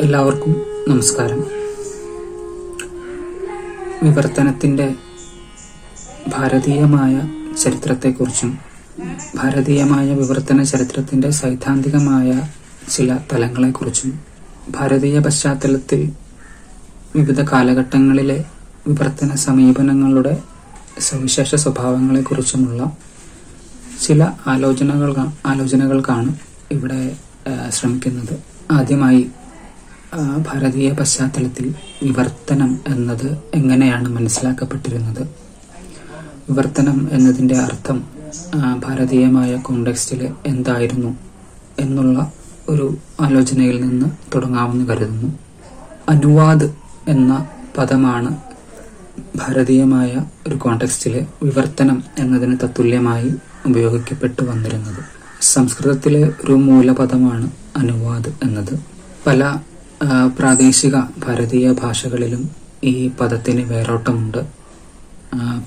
എല്ലാവർക്കും നമസ്കാരം. വിവർത്തനത്തിന്റെ ഭാരതീയമായ ചരിത്രത്തെക്കുറിച്ചും ഭാരതീയമായ വിവർത്തന ചരിത്രത്തിന്റെ സൈദ്ധാന്തികമായ ചില തലങ്ങളെക്കുറിച്ചും ഭാരതീയ പശ്ചാത്തലത്തിൽ വിവിധ കാലഘട്ടങ്ങളിലെ വിവർത്തന സമീപനങ്ങളുടെ സവിശേഷ സ്വഭാവങ്ങളെക്കുറിച്ചുമുള്ള ചില ആലോചനകൾക്കാണ് ഇവിടെ ശ്രമിക്കുന്നത്. ആദ്യമായി ഭാരതീയ പശ്ചാത്തലത്തിൽ വിവർത്തനം എന്നത് എങ്ങനെയാണ് മനസ്സിലാക്കപ്പെട്ടിരുന്നത്, വിവർത്തനം എന്നതിന്റെ അർത്ഥം ഭാരതീയമായ കോണ്ടെക്സ്റ്റിൽ എന്തായിരുന്നു എന്നുള്ള ഒരു ആലോചനയിൽ നിന്ന് തുടങ്ങാമെന്ന് കരുതുന്നു. അനുവാദ് എന്ന പദമാണ് ഭാരതീയമായ ഒരു കോണ്ടെക്സ്റ്റില് വിവർത്തനം എന്നതിന് തത്തുല്യമായി ഉപയോഗിക്കപ്പെട്ടു വന്നിരുന്നത്. സംസ്കൃതത്തിലെ ഒരു മൂലപദമാണ് അനുവാദ് എന്നത്. പല പ്രാദേശിക ഭാരതീയ ഭാഷകളിലും ഈ പദത്തിന് വേരോട്ടമുണ്ട്.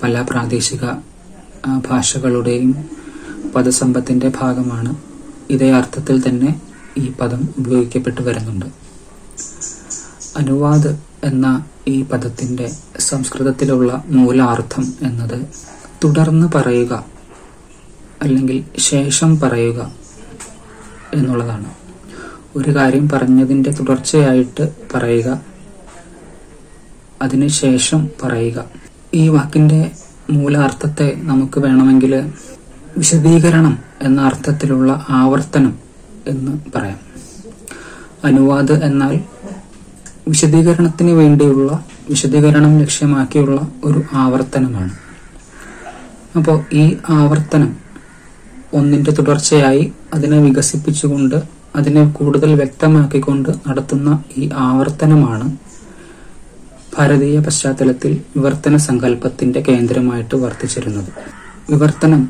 പല പ്രാദേശിക ഭാഷകളുടെയും പദസമ്പത്തിന്റെ ഭാഗമാണ്. ഇതേ അർത്ഥത്തിൽ തന്നെ ഈ പദം ഉപയോഗിക്കപ്പെട്ടു വരുന്നുണ്ട്. അനുവാദ് എന്ന ഈ പദത്തിന്റെ സംസ്കൃതത്തിലുള്ള മൂലാർത്ഥം എന്നത് തുടർന്ന് പറയുക അല്ലെങ്കിൽ ശേഷം പറയുക എന്നുള്ളതാണ്. ഒരു കാര്യം പറഞ്ഞതിന്റെ തുടർച്ചയായിട്ട് പറയുക, അതിനുശേഷം പറയുക. ഈ വാക്കിന്റെ മൂലാർത്ഥത്തെ നമുക്ക് വേണമെങ്കിൽ വിശദീകരണം എന്ന അർത്ഥത്തിലുള്ള ആവർത്തനം എന്ന് പറയാം. അനുവാദ് എന്നാൽ വിശദീകരണത്തിന് വേണ്ടിയുള്ള, വിശദീകരണം ലക്ഷ്യമാക്കിയുള്ള ഒരു ആവർത്തനമാണ്. അപ്പോൾ ഈ ആവർത്തനം ഒന്നിന്റെ തുടർച്ചയായി അതിനെ വികസിപ്പിച്ചുകൊണ്ട് അതിനെ കൂടുതൽ വ്യക്തമാക്കിക്കൊണ്ട് നടത്തുന്ന ഈ ആവർത്തനമാണ് ഭാരതീയ പശ്ചാത്തലത്തിൽ വിവർത്തന സങ്കല്പത്തിന്റെ കേന്ദ്രമായിട്ട് വർത്തിച്ചിരുന്നത്. വിവർത്തനം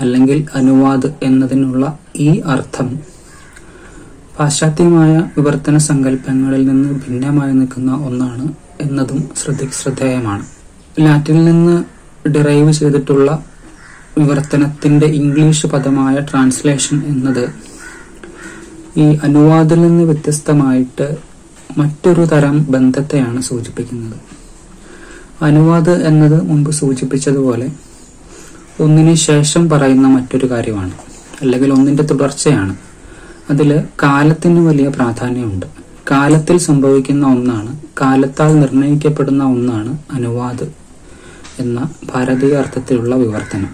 അല്ലെങ്കിൽ അനുവാദ് എന്നതിനുള്ള ഈ അർത്ഥം പാശ്ചാത്യമായ വിവർത്തന സങ്കല്പങ്ങളിൽ നിന്ന് ഭിന്നമായി നിൽക്കുന്ന ഒന്നാണ് എന്നതും ശ്രദ്ധേയമാണ്. ലാറ്റിനിൽ നിന്ന് ഡിറൈവ് ചെയ്തിട്ടുള്ള വിവർത്തനത്തിന്റെ ഇംഗ്ലീഷ് പദമായ ട്രാൻസ്ലേഷൻ എന്നത് ഈ അനുവാദിൽ നിന്ന് വ്യത്യസ്തമായിട്ട് മറ്റൊരു തരം ബന്ധത്തെയാണ് സൂചിപ്പിക്കുന്നത്. അനുവാദ് എന്നത് മുമ്പ് സൂചിപ്പിച്ചതുപോലെ ഒന്നിന് ശേഷം പറയുന്ന മറ്റൊരു കാര്യമാണ്, അല്ലെങ്കിൽ ഒന്നിന്റെ തുടർച്ചയാണ്. അതിൽ കാലത്തിന് വലിയ പ്രാധാന്യമുണ്ട്. കാലത്തിൽ സംഭവിക്കുന്ന ഒന്നാണ്, കാലത്താൽ നിർണയിക്കപ്പെടുന്ന ഒന്നാണ് അനുവാദ് എന്ന ഭാരതീയ അർത്ഥത്തിലുള്ള വിവർത്തനം.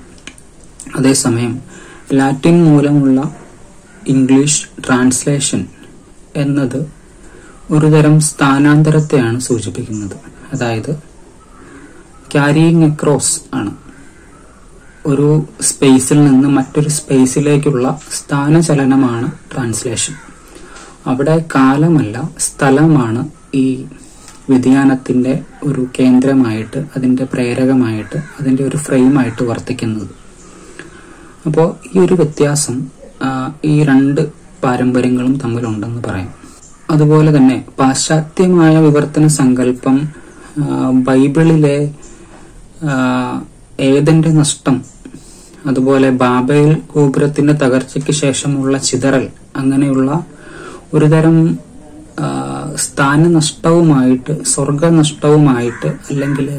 അതേസമയം ലാറ്റിൻ മൂലമുള്ള ഇംഗ്ലീഷ് ട്രാൻസ്ലേഷൻ എന്നത് ഒരുതരം സ്ഥാനാന്തരത്തെയാണ് സൂചിപ്പിക്കുന്നത്. അതായത് ക്യാരിയിങ് അക്രോസ് ആണ്. ഒരു സ്പേസിൽ നിന്ന് മറ്റൊരു സ്പേസിലേക്കുള്ള സ്ഥാനചലനമാണ് ട്രാൻസ്ലേഷൻ. അവിടെ കാലമല്ല, സ്ഥലമാണ് ഈ വ്യതിയാനത്തിന്റെ ഒരു കേന്ദ്രമായിട്ട്, അതിന്റെ പ്രേരകമായിട്ട്, അതിന്റെ ഒരു ഫ്രെയിമായിട്ട് വർത്തിക്കുന്നത്. അപ്പോൾ ഈ ഒരു വ്യത്യാസം ഈ രണ്ട് പാരമ്പര്യങ്ങളും തമ്മിലുണ്ടെന്ന് പറയാം. അതുപോലെ തന്നെ പാശ്ചാത്യമായ വിവർത്തന സങ്കല്പം ബൈബിളിലെ ഏദന്റെ നഷ്ടം, അതുപോലെ ബാബേൽ ഗോപുരത്തിന്റെ തകർച്ചയ്ക്ക് ശേഷമുള്ള ചിതറൽ, അങ്ങനെയുള്ള ഒരുതരം സ്ഥാനനഷ്ടവുമായിട്ട്, സ്വർഗനഷ്ടവുമായിട്ട്, അല്ലെങ്കിൽ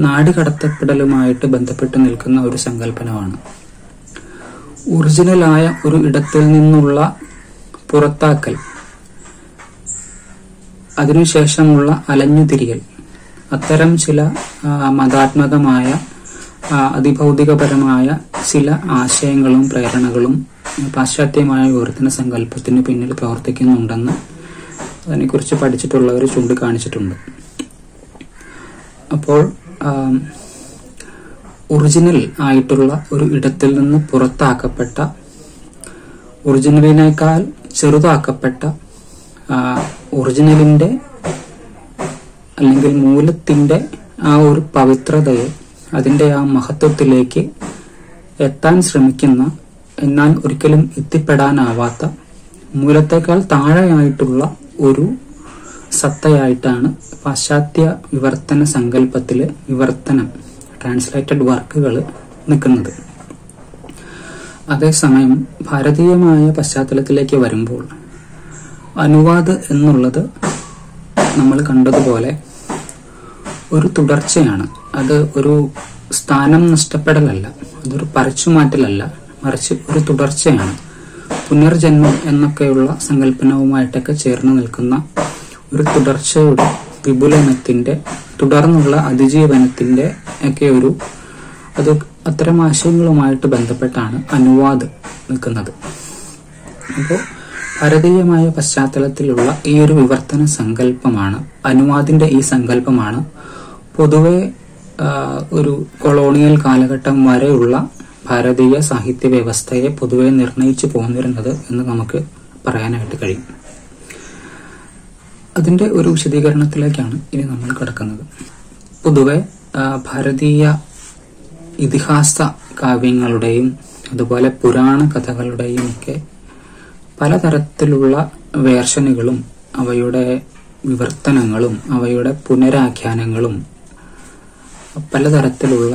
നാടുകടത്തപ്പെടലുമായിട്ട് ബന്ധപ്പെട്ട് നിൽക്കുന്ന ഒരു സങ്കല്പനമാണ്. ഒറിജിനലായ ഒരു ഇടത്തിൽ നിന്നുള്ള പുറത്താക്കൽ, അതിനുശേഷമുള്ള അലഞ്ഞുതിരിയൽ, അത്തരം ചില മതാത്മകമായ അതിഭൗതികപരമായ ചില ആശയങ്ങളും പ്രേരണകളും പാശ്ചാത്യമായ വിവർത്തന സങ്കല്പത്തിന് പിന്നിൽ പ്രവർത്തിക്കുന്നുണ്ടെന്ന് അതിനെക്കുറിച്ച് പഠിച്ചിട്ടുള്ളവർ ചൂണ്ടിക്കാണിച്ചിട്ടുണ്ട്. അപ്പോൾ ഒറിജിനൽ ആയിട്ടുള്ള ഒരു ഇടത്തിൽ നിന്ന് പുറത്താക്കപ്പെട്ട, ഒറിജിനലിനേക്കാൾ ചെറുതാക്കപ്പെട്ട ഒറിജിനലിന്റെ അല്ലെങ്കിൽ മൂലത്തിന്റെ ആ ഒരു പവിത്രതയെ, അതിന്റെ ആ മഹത്വത്തിലേക്ക് എത്താൻ ശ്രമിക്കുന്ന, എന്നാൽ ഒരിക്കലും എത്തിപ്പെടാനാവാത്ത, മൂലത്തെക്കാൾ താഴെയായിട്ടുള്ള ഒരു സത്തയായിട്ടാണ് പാശ്ചാത്യ വിവർത്തന സങ്കല്പത്തില് വിവർത്തനം, ട്രാൻസ്ലേറ്റഡ് വർക്കുകൾ നിൽക്കുന്നത്. അതേസമയം ഭാരതീയമായ പശ്ചാത്തലത്തിലേക്ക് വരുമ്പോൾ അനുവാദ് എന്നുള്ളത് നമ്മൾ കണ്ടതുപോലെ ഒരു തുടർച്ചയാണ്. അത് ഒരു സ്ഥാനം നഷ്ടപ്പെടലല്ല, അതൊരു പറിച്ചുമാറ്റലല്ല, മറിച്ച് ഒരു തുടർച്ചയാണ്. പുനർജന്മം എന്നൊക്കെയുള്ള സങ്കല്പനവുമായിട്ടൊക്കെ ചേർന്ന് നിൽക്കുന്ന ഒരു തുടർച്ചയുടെ വിപുലനത്തിന്റെ, തുടർന്നുള്ള അതിജീവനത്തിന്റെ ഒക്കെ അത്തരം ആശയങ്ങളുമായിട്ട് ബന്ധപ്പെട്ടാണ് അനുവാദ് നിൽക്കുന്നത്. അപ്പോൾ ഭാരതീയമായ പശ്ചാത്തലത്തിലുള്ള ഈ ഒരു വിവർത്തന സങ്കല്പമാണ്, അനുവാദിന്റെ ഈ സങ്കല്പമാണ് പൊതുവെ ഒരു കൊളോണിയൽ കാലഘട്ടം വരെയുള്ള ഭാരതീയ സാഹിത്യ വ്യവസ്ഥയെ പൊതുവെ നിർണയിച്ചു പോന്നിരുന്നത് എന്ന് നമുക്ക് പറയാനായിട്ട് കഴിയും. അതിന്റെ ഒരു വിശദീകരണത്തിലേക്കാണ് ഇനി നമ്മൾ കിടക്കുന്നത്. പൊതുവെ ഭാരതീയ ഇതിഹാസ കാവ്യങ്ങളുടെയും അതുപോലെ പുരാണ കഥകളുടെയും ഒക്കെ പലതരത്തിലുള്ള വേർഷനുകളും അവയുടെ വിവർത്തനങ്ങളും അവയുടെ പുനരാഖ്യാനങ്ങളും പലതരത്തിലുള്ള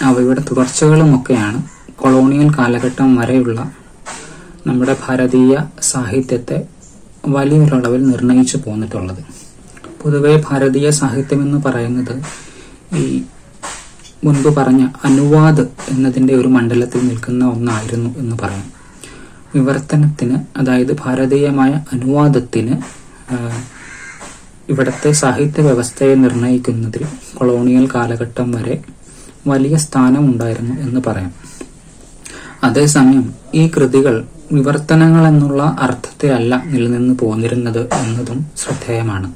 അവയുടെ തുടർച്ചകളുമൊക്കെയാണ് കൊളോണിയൽ കാലഘട്ടം വരെയുള്ള നമ്മുടെ ഭാരതീയ സാഹിത്യത്തെ വലിയൊരളവിൽ നിർണയിച്ചു പോന്നിട്ടുള്ളത്. പൊതുവെ ഭാരതീയ സാഹിത്യം എന്ന് പറയുന്നത് ഈ മുൻപ് പറഞ്ഞ അനുവാദ് എന്നതിന്റെ ഒരു മണ്ഡലത്തിൽ നിൽക്കുന്ന ഒന്നായിരുന്നു എന്ന് പറയാം. വിവർത്തനത്തിന്, അതായത് ഭാരതീയമായ അനുവാദത്തിന് ഇവിടത്തെ സാഹിത്യ വ്യവസ്ഥയെ നിർണയിക്കുന്നതിൽ കൊളോണിയൽ കാലഘട്ടം വരെ വലിയ സ്ഥാനം ഉണ്ടായിരുന്നു എന്ന് പറയാം. അതേസമയം ഈ കൃതികൾ വിവർത്തനങ്ങൾ എന്നുള്ള അർത്ഥത്തെ അല്ല നിലനിന്ന് പോന്നിരുന്നത് എന്നതും ശ്രദ്ധേയമാണ്.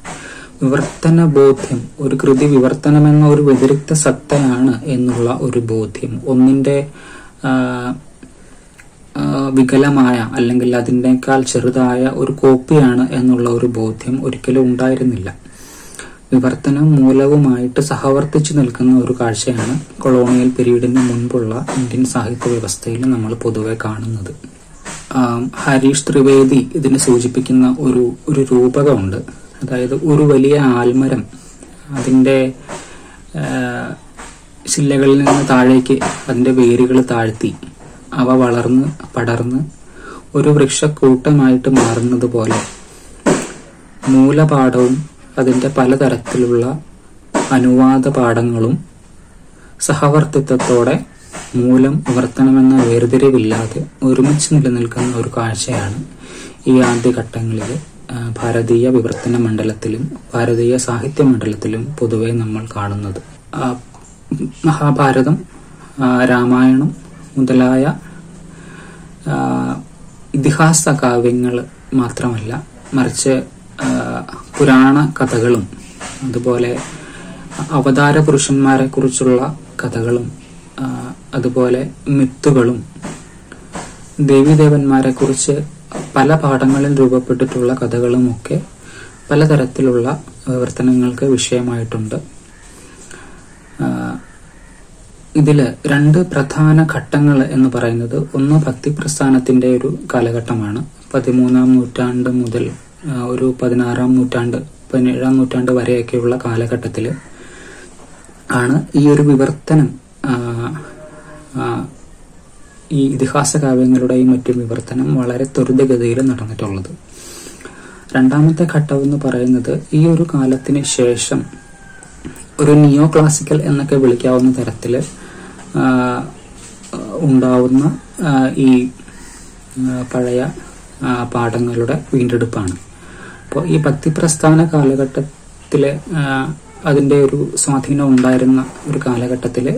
വിവർത്തന ബോധ്യം, ഒരു കൃതി വിവർത്തനമെന്ന ഒരു വ്യതിരിക്ത സത്തയാണ് എന്നുള്ള ഒരു ബോധ്യം, ഒന്നിന്റെ വികലമായ അല്ലെങ്കിൽ അതിനേക്കാൾ ചെറുതായ ഒരു കോപ്പിയാണ് എന്നുള്ള ഒരു ബോധ്യം ഒരിക്കലും ഉണ്ടായിരുന്നില്ല. വിവർത്തനം മൂലവുമായിട്ട് സഹവർത്തിച്ചു നിൽക്കുന്ന ഒരു കാഴ്ചയാണ് കൊളോണിയൽ പീരീഡിന് മുൻപുള്ള ഇന്ത്യൻ സാഹിത്യ വ്യവസ്ഥയിൽ നമ്മൾ പൊതുവെ കാണുന്നത്. ഹരീഷ് ത്രിവേദി ഇതിനെ സൂചിപ്പിക്കുന്ന ഒരു രൂപകമുണ്ട്. അതായത് ഒരു വലിയ ആൽമരം, അതിന്റെ ശിലകളിൽ നിന്ന് താഴേക്ക് അതിന്റെ വേരുകൾ താഴ്ത്തി അവ വളർന്ന് പടർന്ന് ഒരു വൃക്ഷക്കൂട്ടമായിട്ട് മാറുന്നത് പോലെ മൂലപാഠവും അതിന്റെ പലതരത്തിലുള്ള അനുവാദ പാഠങ്ങളും സഹവർത്തിത്വത്തോടെ മൂലം വിവർത്തനമെന്ന വേർതിരിവില്ലാതെ ഒരുമിച്ച് നിലനിൽക്കുന്ന ഒരു കാഴ്ചയാണ് ഈ ആദ്യഘട്ടങ്ങളിൽ ഭാരതീയ വിവർത്തന മണ്ഡലത്തിലും ഭാരതീയ സാഹിത്യ മണ്ഡലത്തിലും പൊതുവെ നമ്മൾ കാണുന്നത്. മഹാഭാരതം, രാമായണം മുതലായ ഇതിഹാസ കാവ്യങ്ങൾ മാത്രമല്ല, മറിച്ച് പുരാണ കഥകളും അതുപോലെ അവതാര പുരുഷന്മാരെ കുറിച്ചുള്ള കഥകളും അതുപോലെ മിത്തുകളും ദേവീദേവന്മാരെ കുറിച്ച് പല പാഠങ്ങളിൽ രൂപപ്പെട്ടിട്ടുള്ള കഥകളും ഒക്കെ പലതരത്തിലുള്ള വിവർത്തനങ്ങൾക്ക് വിഷയമായിട്ടുണ്ട്. ഇതില് രണ്ട് പ്രധാന ഘട്ടങ്ങൾ എന്ന് പറയുന്നത്, ഒന്ന് ഭക്തിപ്രസ്ഥാനത്തിന്റെ ഒരു കാലഘട്ടമാണ്. 13-ാം നൂറ്റാണ്ട് മുതൽ ഒരു 16-ാം നൂറ്റാണ്ട് 17-ാം നൂറ്റാണ്ട് വരെയൊക്കെയുള്ള കാലഘട്ടത്തിൽ ആണ് ഈ ഒരു വിവർത്തനം, ഈ ഇതിഹാസ കാവ്യങ്ങളുടെയും മറ്റും വിവർത്തനം വളരെ ത്വരിതഗതിയിൽ നടന്നിട്ടുള്ളത്. രണ്ടാമത്തെ ഘട്ടം എന്ന് പറയുന്നത് ഈ ഒരു കാലത്തിന് ശേഷം ഒരു നിയോ ക്ലാസിക്കൽ എന്നൊക്കെ വിളിക്കാവുന്ന തരത്തില് ഉണ്ടാവുന്ന ഈ പഴയ പാഠങ്ങളുടെ വീണ്ടെടുപ്പാണ്. അപ്പോൾ ഈ ഭക്തിപ്രസ്ഥാന കാലഘട്ടത്തില് അതിന്റെ ഒരു സ്വാധീനം ഉണ്ടായിരുന്ന ഒരു കാലഘട്ടത്തില്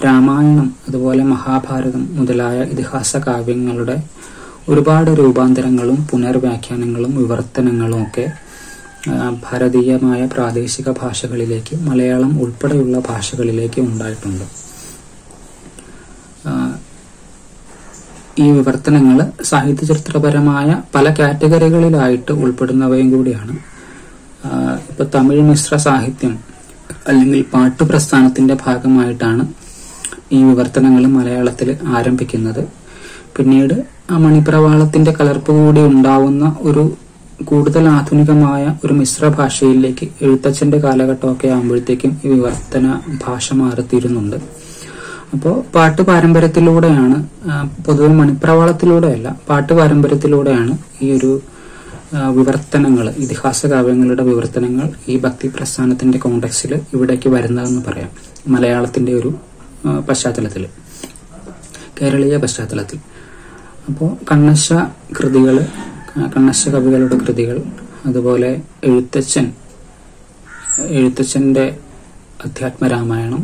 രാമായണം അതുപോലെ മഹാഭാരതം മുതലായ ഇതിഹാസ കാവ്യങ്ങളുടെ ഒരുപാട് രൂപാന്തരങ്ങളും പുനർവ്യാഖ്യാനങ്ങളും വിവർത്തനങ്ങളും ഒക്കെ ഭാരതീയമായ പ്രാദേശിക ഭാഷകളിലേക്ക്, മലയാളം ഉൾപ്പെടെയുള്ള ഭാഷകളിലേക്ക് ഉണ്ടായിട്ടുണ്ട്. ഈ വിവർത്തനങ്ങൾ സാഹിത്യചരിത്രപരമായ പല കാറ്റഗറികളിലായിട്ട് ഉൾപ്പെടുന്നവയും കൂടിയാണ്. ഇപ്പൊ തമിഴ് മിശ്ര സാഹിത്യം അല്ലെങ്കിൽ പാട്ടുപ്രസ്ഥാനത്തിന്റെ ഭാഗമായിട്ടാണ് ഈ വിവർത്തനങ്ങൾ മലയാളത്തിൽ ആരംഭിക്കുന്നത്. പിന്നീട് ആ മണിപ്രവാളത്തിന്റെ കലർപ്പ് കൂടി ഉണ്ടാവുന്ന ഒരു കൂടുതൽ ആധുനികമായ ഒരു മിശ്ര ഭാഷയിലേക്ക് എഴുത്തച്ഛന്റെ കാലഘട്ടമൊക്കെ ആകുമ്പോഴത്തേക്കും ഈ വിവർത്തന ഭാഷ മാറിത്തീരുന്നുണ്ട്. അപ്പോൾ പാട്ട് പാരമ്പര്യത്തിലൂടെയാണ്, പൊതുവെ മണിപ്രവാളത്തിലൂടെയല്ല, പാട്ട് പാരമ്പര്യത്തിലൂടെയാണ് ഈ ഒരു വിവർത്തനങ്ങൾ, ഇതിഹാസ കാവ്യങ്ങളുടെ വിവർത്തനങ്ങൾ ഈ ഭക്തി പ്രസ്ഥാനത്തിന്റെ കോണ്ടെക്സ്റ്റിൽ ഇവിടേക്ക് വരുന്നതെന്ന് പറയാം. മലയാളത്തിന്റെ ഒരു പശ്ചാത്തലത്തിൽ, കേരളീയ പശ്ചാത്തലത്തിൽ. അപ്പോൾ കണ്ണശ കൃതികൾ, കണ്ണശ കവികളുടെ കൃതികൾ, അതുപോലെ എഴുത്തച്ഛന്റെ അധ്യാത്മരാമായണം,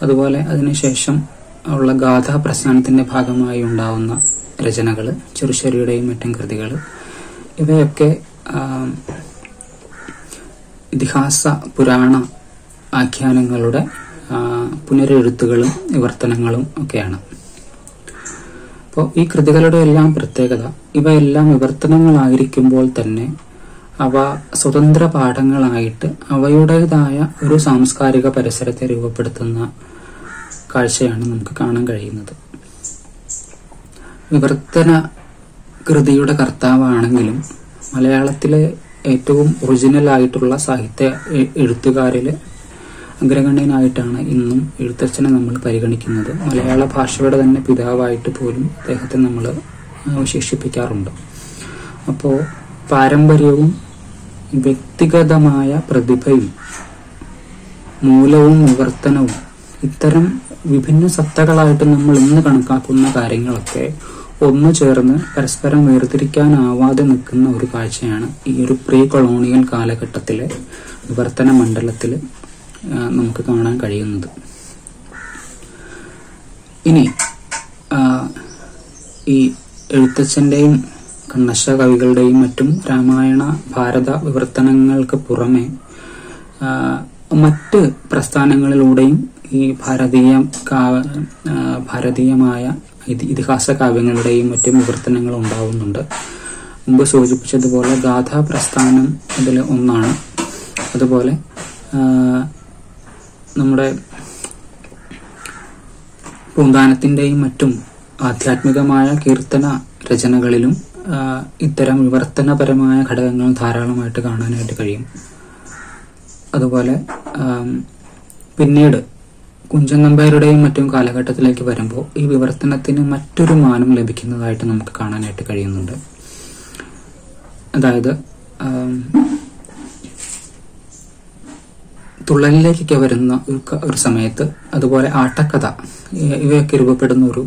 അതുപോലെ അതിനുശേഷം ഉള്ള ഗാഥാ പ്രസ്ഥാനത്തിന്റെ ഭാഗമായി ഉണ്ടാവുന്ന രചനകൾ, ചെറുശ്ശേരിയുടെയും മറ്റും കൃതികൾ, ഇവയൊക്കെ ഇതിഹാസ പുരാണ ആഖ്യാനങ്ങളുടെ പുനരെഴുത്തുകളും വിവർത്തനങ്ങളും ഒക്കെയാണ്. അപ്പോൾ ഈ കൃതികളുടെ എല്ലാം പ്രത്യേകത, ഇവയെല്ലാം വിവർത്തനങ്ങളായിരിക്കുമ്പോൾ തന്നെ അവ സ്വതന്ത്ര പാഠങ്ങളായിട്ട് അവയുടേതായ ഒരു സാംസ്കാരിക പരിസരത്തെ രൂപപ്പെടുത്തുന്ന കാഴ്ചയാണ് നമുക്ക് കാണാൻ കഴിയുന്നത്. വിവർത്തന കൃതിയുടെ കർത്താവാണെങ്കിലും മലയാളത്തിലെ ഏറ്റവും ഒറിജിനൽ ആയിട്ടുള്ള സാഹിത്യ എഴുത്തുകാരിൽ അഗ്രഗണ്യനായിട്ടാണ് ഇന്നും എഴുത്തച്ഛനെ നമ്മൾ പരിഗണിക്കുന്നത്. മലയാള ഭാഷയുടെ തന്നെ പിതാവായിട്ട് പോലും അദ്ദേഹത്തെ നമ്മൾ വിശേഷിപ്പിക്കാറുണ്ട്. അപ്പോൾ പാരമ്പര്യവും വ്യക്തിഗതമായ പ്രതിഭയും മൂലവും വിവർത്തനവും, ഇത്തരം വിഭിന്ന സത്തകളായിട്ട് നമ്മൾ ഇന്ന് കണക്കാക്കുന്ന കാര്യങ്ങളൊക്കെ ഒന്നു ചേർന്ന് പരസ്പരം വേർതിരിക്കാനാവാതെ നിൽക്കുന്ന ഒരു കാഴ്ചയാണ് ഈ ഒരു പ്രീ കൊളോണിയൽ കാലഘട്ടത്തിലെ വിവർത്തന മണ്ഡലത്തിൽ നമുക്ക് കാണാൻ കഴിയുന്നത്. ഇനി ഈ എഴുത്തച്ഛന്റെയും കണ്ണശ കവികളുടെയും മറ്റും രാമായണ ഭാരത വിവർത്തനങ്ങൾക്ക് പുറമെ മറ്റ് പ്രസ്ഥാനങ്ങളിലൂടെയും ഈ ഭാരതീയമായ ഇതിഹാസ കാവ്യങ്ങളുടെയും മറ്റും വിവർത്തനങ്ങൾ ഉണ്ടാവുന്നുണ്ട്. മുമ്പ് സൂചിപ്പിച്ചതുപോലെ ഗാഥാ പ്രസ്ഥാനം അതിൽ ഒന്നാണ്. അതുപോലെ നമ്മുടെ പൂന്താനത്തിന്റെയും മറ്റും ആധ്യാത്മികമായ കീർത്തന രചനകളിലും ഇത്തരം വിവർത്തനപരമായ ഘടകങ്ങൾ ധാരാളമായിട്ട് കാണാനായിട്ട് കഴിയും. അതുപോലെ പിന്നീട് കുഞ്ചൻ നമ്പ്യാരുടെയും മറ്റും കാലഘട്ടത്തിലേക്ക് വരുമ്പോൾ ഈ വിവർത്തനത്തിന് മറ്റൊരു മാനം ലഭിക്കുന്നതായിട്ട് നമുക്ക് കാണാനായിട്ട് കഴിയുന്നുണ്ട്. അതായത് തുള്ളലിലേക്കൊക്കെ വരുന്ന ഒരു സമയത്ത്, അതുപോലെ ആട്ടക്കഥ ഇവയൊക്കെ രൂപപ്പെടുന്ന ഒരു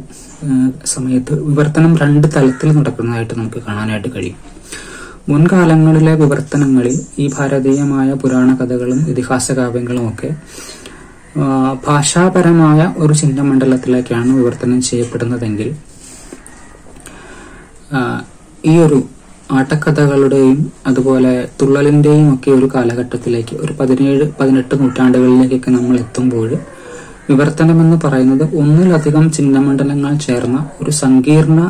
സമയത്ത് വിവർത്തനം രണ്ട് തലത്തിൽ നടക്കുന്നതായിട്ട് നമുക്ക് കാണാനായിട്ട് കഴിയും. മുൻകാലങ്ങളിലെ വിവർത്തനങ്ങളിൽ ഈ ഭാരതീയമായ പുരാണ കഥകളും ഇതിഹാസ കാവ്യങ്ങളും ഒക്കെ ഭാഷാപരമായ ഒരു ചിഹ്നമണ്ഡലത്തിലേക്കാണ് വിവർത്തനം ചെയ്യപ്പെടുന്നതെങ്കിൽ ഈ ഒരു ആട്ടക്കഥകളുടെയും അതുപോലെ തുള്ളലിന്റെയും ഒക്കെ ഒരു കാലഘട്ടത്തിലേക്ക്, ഒരു 17-18 നൂറ്റാണ്ടുകളിലേക്കൊക്കെ നമ്മൾ എത്തുമ്പോൾ വിവർത്തനം എന്ന് പറയുന്നത് ഒന്നിലധികം ചിഹ്നമണ്ഡലങ്ങൾ ചേർന്ന ഒരു സങ്കീർണ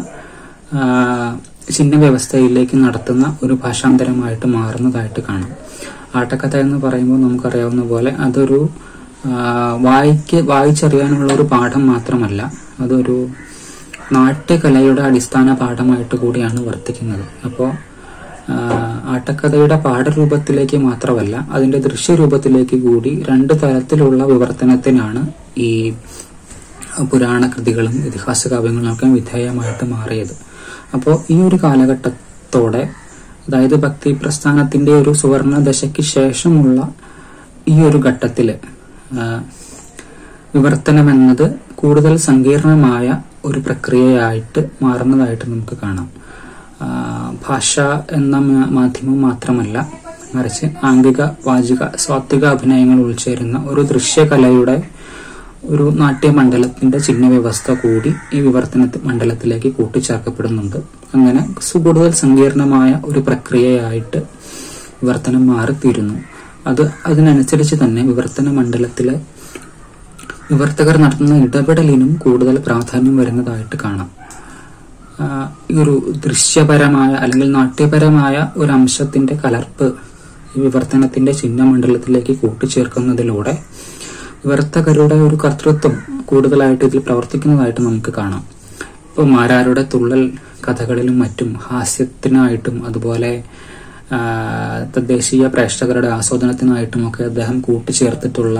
ചിഹ്നവ്യവസ്ഥയിലേക്ക് നടത്തുന്ന ഒരു ഭാഷാന്തരമായിട്ട് മാറുന്നതായിട്ട് കാണാം. ആട്ടക്കഥ എന്ന് പറയുമ്പോൾ നമുക്കറിയാവുന്ന പോലെ അതൊരു വായിച്ചറിയാനുള്ള ഒരു പാഠം മാത്രമല്ല, അതൊരു നാട്യകലയുടെ അടിസ്ഥാന പാഠമായിട്ട് കൂടിയാണ് വർത്തിക്കുന്നത്. അപ്പോൾ ആട്ടക്കഥയുടെ പാഠരൂപത്തിലേക്ക് മാത്രമല്ല, അതിന്റെ ദൃശ്യരൂപത്തിലേക്ക് കൂടി രണ്ട് തരത്തിലുള്ള വിവർത്തനത്തിനാണ് ഈ പുരാണ കൃതികളും ഇതിഹാസ കാവ്യങ്ങളും ഒക്കെ വിധേയമായിട്ട് മാറിയത്. അപ്പോൾ ഈ ഒരു കാലഘട്ടത്തോടെ, അതായത് ഭക്തി പ്രസ്ഥാനത്തിന്റെ ഒരു സുവർണ ദശയ്ക്ക് ശേഷമുള്ള ഈ ഒരു ഘട്ടത്തില് വിവർത്തനം എന്നത് കൂടുതൽ സങ്കീർണമായ ഒരു പ്രക്രിയയായിട്ട് മാറുന്നതായിട്ട് നമുക്ക് കാണാം. ഭാഷ എന്ന മാധ്യമം മാത്രമല്ല, മറിച്ച് ആംഗിക, വാചിക, സാത്വിക അഭിനയങ്ങൾ ഉൾച്ചേരുന്ന ഒരു ദൃശ്യകലയുടെ ഒരു നാട്യമണ്ഡലത്തിന്റെ ചിഹ്നവ്യവസ്ഥ കൂടി ഈ വിവർത്തന മണ്ഡലത്തിലേക്ക് കൂട്ടിച്ചേർക്കപ്പെടുന്നുണ്ട്. അങ്ങനെ കൂടുതൽ സങ്കീർണമായ ഒരു പ്രക്രിയയായിട്ട് വിവർത്തനം മാറിത്തീരുന്നു. അതിനനുസരിച്ച് തന്നെ വിവർത്തന മണ്ഡലത്തിലെ വിവർത്തകർ നടത്തുന്ന ഇടപെടലിനും കൂടുതൽ പ്രാധാന്യം വരുന്നതായിട്ട് കാണാം. ഈ ഒരു ദൃശ്യപരമായ അല്ലെങ്കിൽ നാട്യപരമായ ഒരു അംശത്തിന്റെ കലർപ്പ് ഈ വിവർത്തനത്തിന്റെ ചിഹ്നമണ്ഡലത്തിലേക്ക് കൂട്ടിച്ചേർക്കുന്നതിലൂടെ വിവർത്തകരുടെ ഒരു കർത്തൃത്വം കൂടുതലായിട്ട് ഇതിൽ പ്രവർത്തിക്കുന്നതായിട്ട് നമുക്ക് കാണാം. ഇപ്പോൾ മാരാരുടെ തുള്ളൽ കഥകളിലും മറ്റും ഹാസ്യത്തിനായിട്ടും അതുപോലെ തദ്ദേശീയ പ്രേക്ഷകരുടെ ആസ്വാദനത്തിനായിട്ടുമൊക്കെ അദ്ദേഹം കൂട്ടിച്ചേർത്തിട്ടുള്ള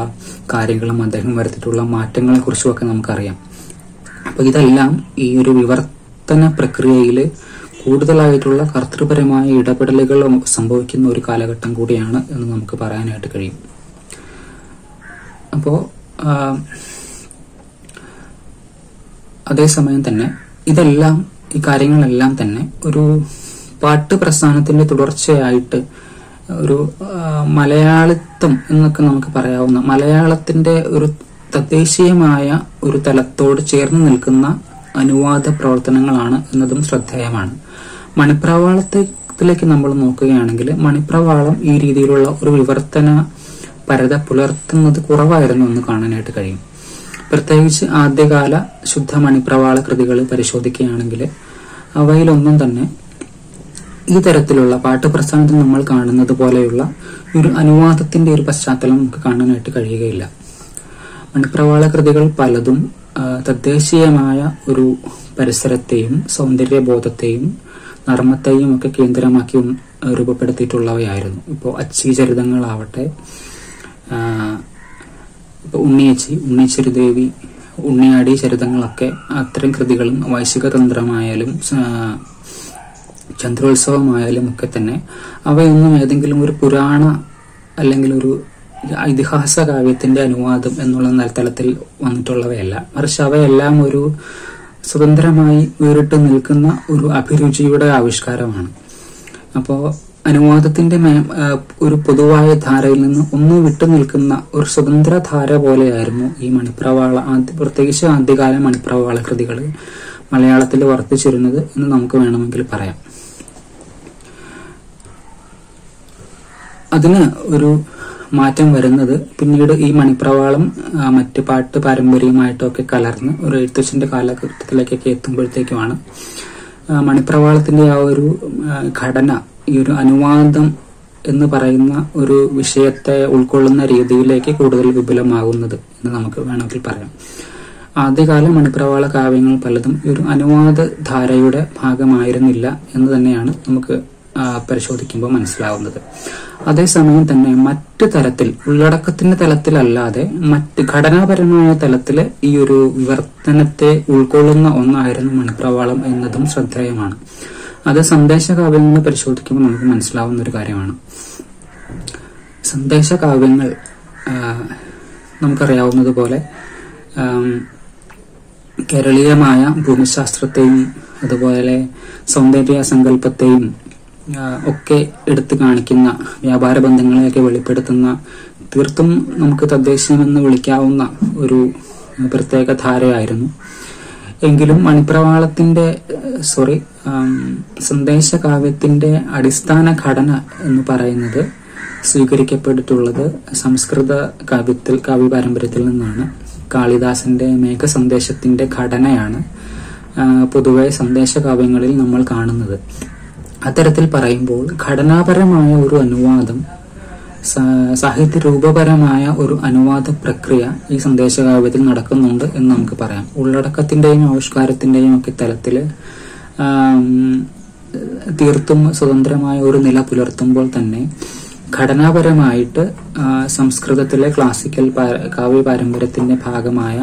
കാര്യങ്ങളും അദ്ദേഹം വരുത്തിയിട്ടുള്ള മാറ്റങ്ങളെ കുറിച്ചുമൊക്കെ നമുക്കറിയാം. അപ്പൊ ഇതെല്ലാം ഈ ഒരു വിവർത്തന പ്രക്രിയയിൽ കൂടുതലായിട്ടുള്ള കർത്തൃപരമായ ഇടപെടലുകൾ സംഭവിക്കുന്ന ഒരു കാലഘട്ടം കൂടിയാണ് എന്ന് നമുക്ക് പറയാനായിട്ട് കഴിയും. അപ്പോ അതേസമയം തന്നെ ഈ കാര്യങ്ങളെല്ലാം തന്നെ ഒരു പാട്ട് പ്രസ്ഥാനത്തിന്റെ തുടർച്ചയായിട്ട് ഒരു മലയാളിത്വം എന്നൊക്കെ നമുക്ക് പറയാവുന്ന മലയാളത്തിന്റെ ഒരു തദ്ദേശീയമായ ഒരു തലത്തോട് ചേർന്ന് നിൽക്കുന്ന അനുവാദ പ്രവർത്തനങ്ങളാണ് എന്നതും ശ്രദ്ധേയമാണ്. മണിപ്രവാളത്തിലേക്ക് നമ്മൾ നോക്കുകയാണെങ്കിൽ മണിപ്രവാളം ഈ രീതിയിലുള്ള ഒരു വിവർത്തന പരത പുലർത്തുന്നത് കുറവായിരുന്നു എന്ന് കാണാനായിട്ട് കഴിയും. പ്രത്യേകിച്ച് ആദ്യകാല ശുദ്ധ മണിപ്രവാള കൃതികൾ പരിശോധിക്കുകയാണെങ്കിൽ അവയിലൊന്നും തന്നെ ഈ തരത്തിലുള്ള പാട്ടുപ്രസ്ഥാനത്തിൽ നമ്മൾ കാണുന്നത് പോലെയുള്ള ഒരു അനുവാദത്തിന്റെ ഒരു പശ്ചാത്തലം നമുക്ക് കാണാനായിട്ട് കഴിയുകയില്ല. മണിപ്രവാള കൃതികൾ പലതും തദ്ദേശീയമായ ഒരു പരിസരത്തെയും സൗന്ദര്യബോധത്തെയും നർമ്മത്തെയും ഒക്കെ കേന്ദ്രമാക്കി രൂപപ്പെടുത്തിയിട്ടുള്ളവയായിരുന്നു. ഇപ്പോൾ അച്ചീചരിതങ്ങളാവട്ടെ, ഇപ്പൊ ഉണ്ണിച്ചെരുദേവി, ഉണ്ണിയാടി ചരിതങ്ങളൊക്കെ അത്തരം കൃതികളും വൈശിക തന്ത്രമായാലും ചന്ദ്രോത്സവമായാലും ഒക്കെ തന്നെ അവയൊന്നും ഏതെങ്കിലും ഒരു പുരാണ അല്ലെങ്കിൽ ഒരു ഇതിഹാസ കാവ്യത്തിന്റെ അനുവാദം എന്നുള്ള തലത്തിൽ വന്നിട്ടുള്ളവയല്ല. മറിച്ച് അവയെല്ലാം ഒരു സ്വതന്ത്രമായി വേറിട്ട് നിൽക്കുന്ന ഒരു അഭിരുചിയുടെ ആവിഷ്കാരമാണ്. അപ്പോ അനുവാദത്തിന്റെ ഒരു പൊതുവായ ധാരയിൽ നിന്ന് ഒന്ന് വിട്ടു നിൽക്കുന്ന ഒരു സ്വതന്ത്ര ധാര പോലെയായിരുന്നു ഈ മണിപ്രവാള, പ്രത്യേകിച്ച് ആദ്യകാല മണിപ്രവാള കൃതികൾ മലയാളത്തിൽ വർത്തിച്ചിരുന്നത് എന്ന് നമുക്ക് വേണമെങ്കിൽ പറയാം. അതിന് ഒരു മാറ്റം വരുന്നത് പിന്നീട് ഈ മണിപ്രവാളം മറ്റ് പാട്ട് പാരമ്പര്യമായിട്ടൊക്കെ കലർന്ന് ഒരു എഴുത്തച്ഛന്റെ കാലഘട്ടത്തിലേക്കൊക്കെ എത്തുമ്പോഴത്തേക്കുമാണ് മണിപ്രവാളത്തിന്റെ ആ ഒരു ഘടന, ഈ ഒരു അനുവാദം എന്ന് പറയുന്ന ഒരു വിഷയത്തെ ഉൾക്കൊള്ളുന്ന രീതിയിലേക്ക് കൂടുതൽ വിപുലമാകുന്നത് എന്ന് നമുക്ക് വേണമെങ്കിൽ പറയാം. ആദ്യകാല മണിപ്രവാള കാവ്യങ്ങൾ പലതും ഈ ഒരു അനുവാദ ധാരയുടെ ഭാഗമായിരുന്നില്ല എന്ന് തന്നെയാണ് നമുക്ക് പരിശോധിക്കുമ്പോൾ മനസ്സിലാവുന്നത്. അതേസമയം തന്നെ മറ്റ് തരത്തിൽ ഉള്ളടക്കത്തിന്റെ തലത്തിലല്ലാതെ മറ്റ് ഘടനാപരമായ തലത്തില് ഈ ഒരു വിവർത്തനത്തെ ഉൾക്കൊള്ളുന്ന ഒന്നായിരുന്നു മണിപ്രവാളം എന്നതും ശ്രദ്ധേയമാണ്. അത് സന്ദേശകാവ്യങ്ങൾ പരിശോധിക്കുമ്പോൾ നമുക്ക് മനസ്സിലാവുന്ന ഒരു കാര്യമാണ്. സന്ദേശകാവ്യങ്ങൾ നമുക്കറിയാവുന്നതുപോലെ കേരളീയമായ ഭൂമിശാസ്ത്രത്തെയും അതുപോലെ സൗന്ദര്യ സങ്കല്പത്തെയും ഒക്കെ എടുത്തു കാണിക്കുന്ന, വ്യാപാര ബന്ധങ്ങളെയൊക്കെ വെളിപ്പെടുത്തുന്ന, തീർത്തും നമുക്ക് തദ്ദേശീയമെന്ന് വിളിക്കാവുന്ന ഒരു പ്രത്യേക ധാരയായിരുന്നു. എങ്കിലും സന്ദേശകാവ്യത്തിന്റെ അടിസ്ഥാന ഘടന എന്ന് പറയുന്നത് സ്വീകരിക്കപ്പെട്ടിട്ടുള്ളത് സംസ്കൃത കാവ്യ പാരമ്പര്യത്തിൽ നിന്നാണ്. കാളിദാസന്റെ മേഘസന്ദേശത്തിന്റെ ഘടനയാണ് പൊതുവെ സന്ദേശകാവ്യങ്ങളിൽ നമ്മൾ കാണുന്നത്. അത്തരത്തിൽ പറയുമ്പോൾ ഘടനാപരമായ ഒരു അനുവാദം, സാഹിത്യ രൂപപരമായ ഒരു അനുവാദ പ്രക്രിയ ഈ സന്ദേശകാവ്യത്തിൽ നടക്കുന്നുണ്ട് എന്ന് നമുക്ക് പറയാം. ഉള്ളടക്കത്തിന്റെയും ആവിഷ്കാരത്തിന്റെയും ഒക്കെ തലത്തില് തീർത്തും സ്വതന്ത്രമായ ഒരു നില പുലർത്തുമ്പോൾ തന്നെ ഘടനാപരമായിട്ട് സംസ്കൃതത്തിലെ ക്ലാസിക്കൽ കാവ്യ പാരമ്പര്യത്തിന്റെ ഭാഗമായ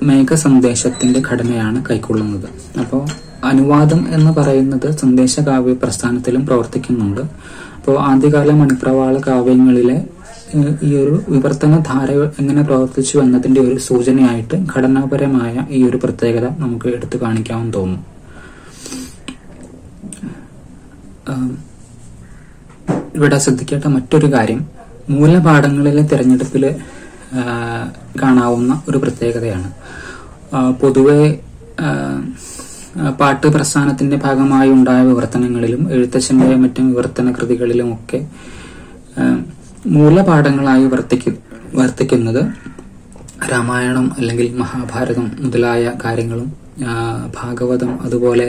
മേഘസന്ദേശത്തിന്റെ ഘടനയാണ് കൈക്കൊള്ളുന്നത്. അപ്പോൾ അനുവാദം എന്ന് പറയുന്നത് സന്ദേശകാവ്യ പ്രസ്ഥാനത്തിലും പ്രവർത്തിക്കുന്നുണ്ട്. അപ്പോൾ ആദ്യകാല മണിപ്രവാള കാവ്യങ്ങളിലെ ഈ ഒരു വിവർത്തന ധാര എങ്ങനെ പ്രവർത്തിച്ചു എന്നതിന്റെ ഒരു സൂചനയായിട്ട് ഘടനാപരമായ ഈ ഒരു പ്രത്യേകത നമുക്ക് എടുത്തു കാണിക്കാമെന്ന് തോന്നുന്നു. ഇവിടെ ശ്രദ്ധിക്കേണ്ട മറ്റൊരു കാര്യം മൂലപാഠങ്ങളിലെ തിരഞ്ഞെടുപ്പില് കാണാവുന്ന ഒരു പ്രത്യേകതയാണ്. പൊതുവെ പാട്ട് പ്രസ്ഥാനത്തിന്റെ ഭാഗമായി ഉണ്ടായ വിവർത്തനങ്ങളിലും എഴുത്തച്ഛന്റെ മറ്റും വിവർത്തന കൃതികളിലുമൊക്കെ മൂലപാഠങ്ങളായി വർത്തിക്കുന്നത് രാമായണം അല്ലെങ്കിൽ മഹാഭാരതം മുതലായ കാര്യങ്ങളും ഭാഗവതം അതുപോലെ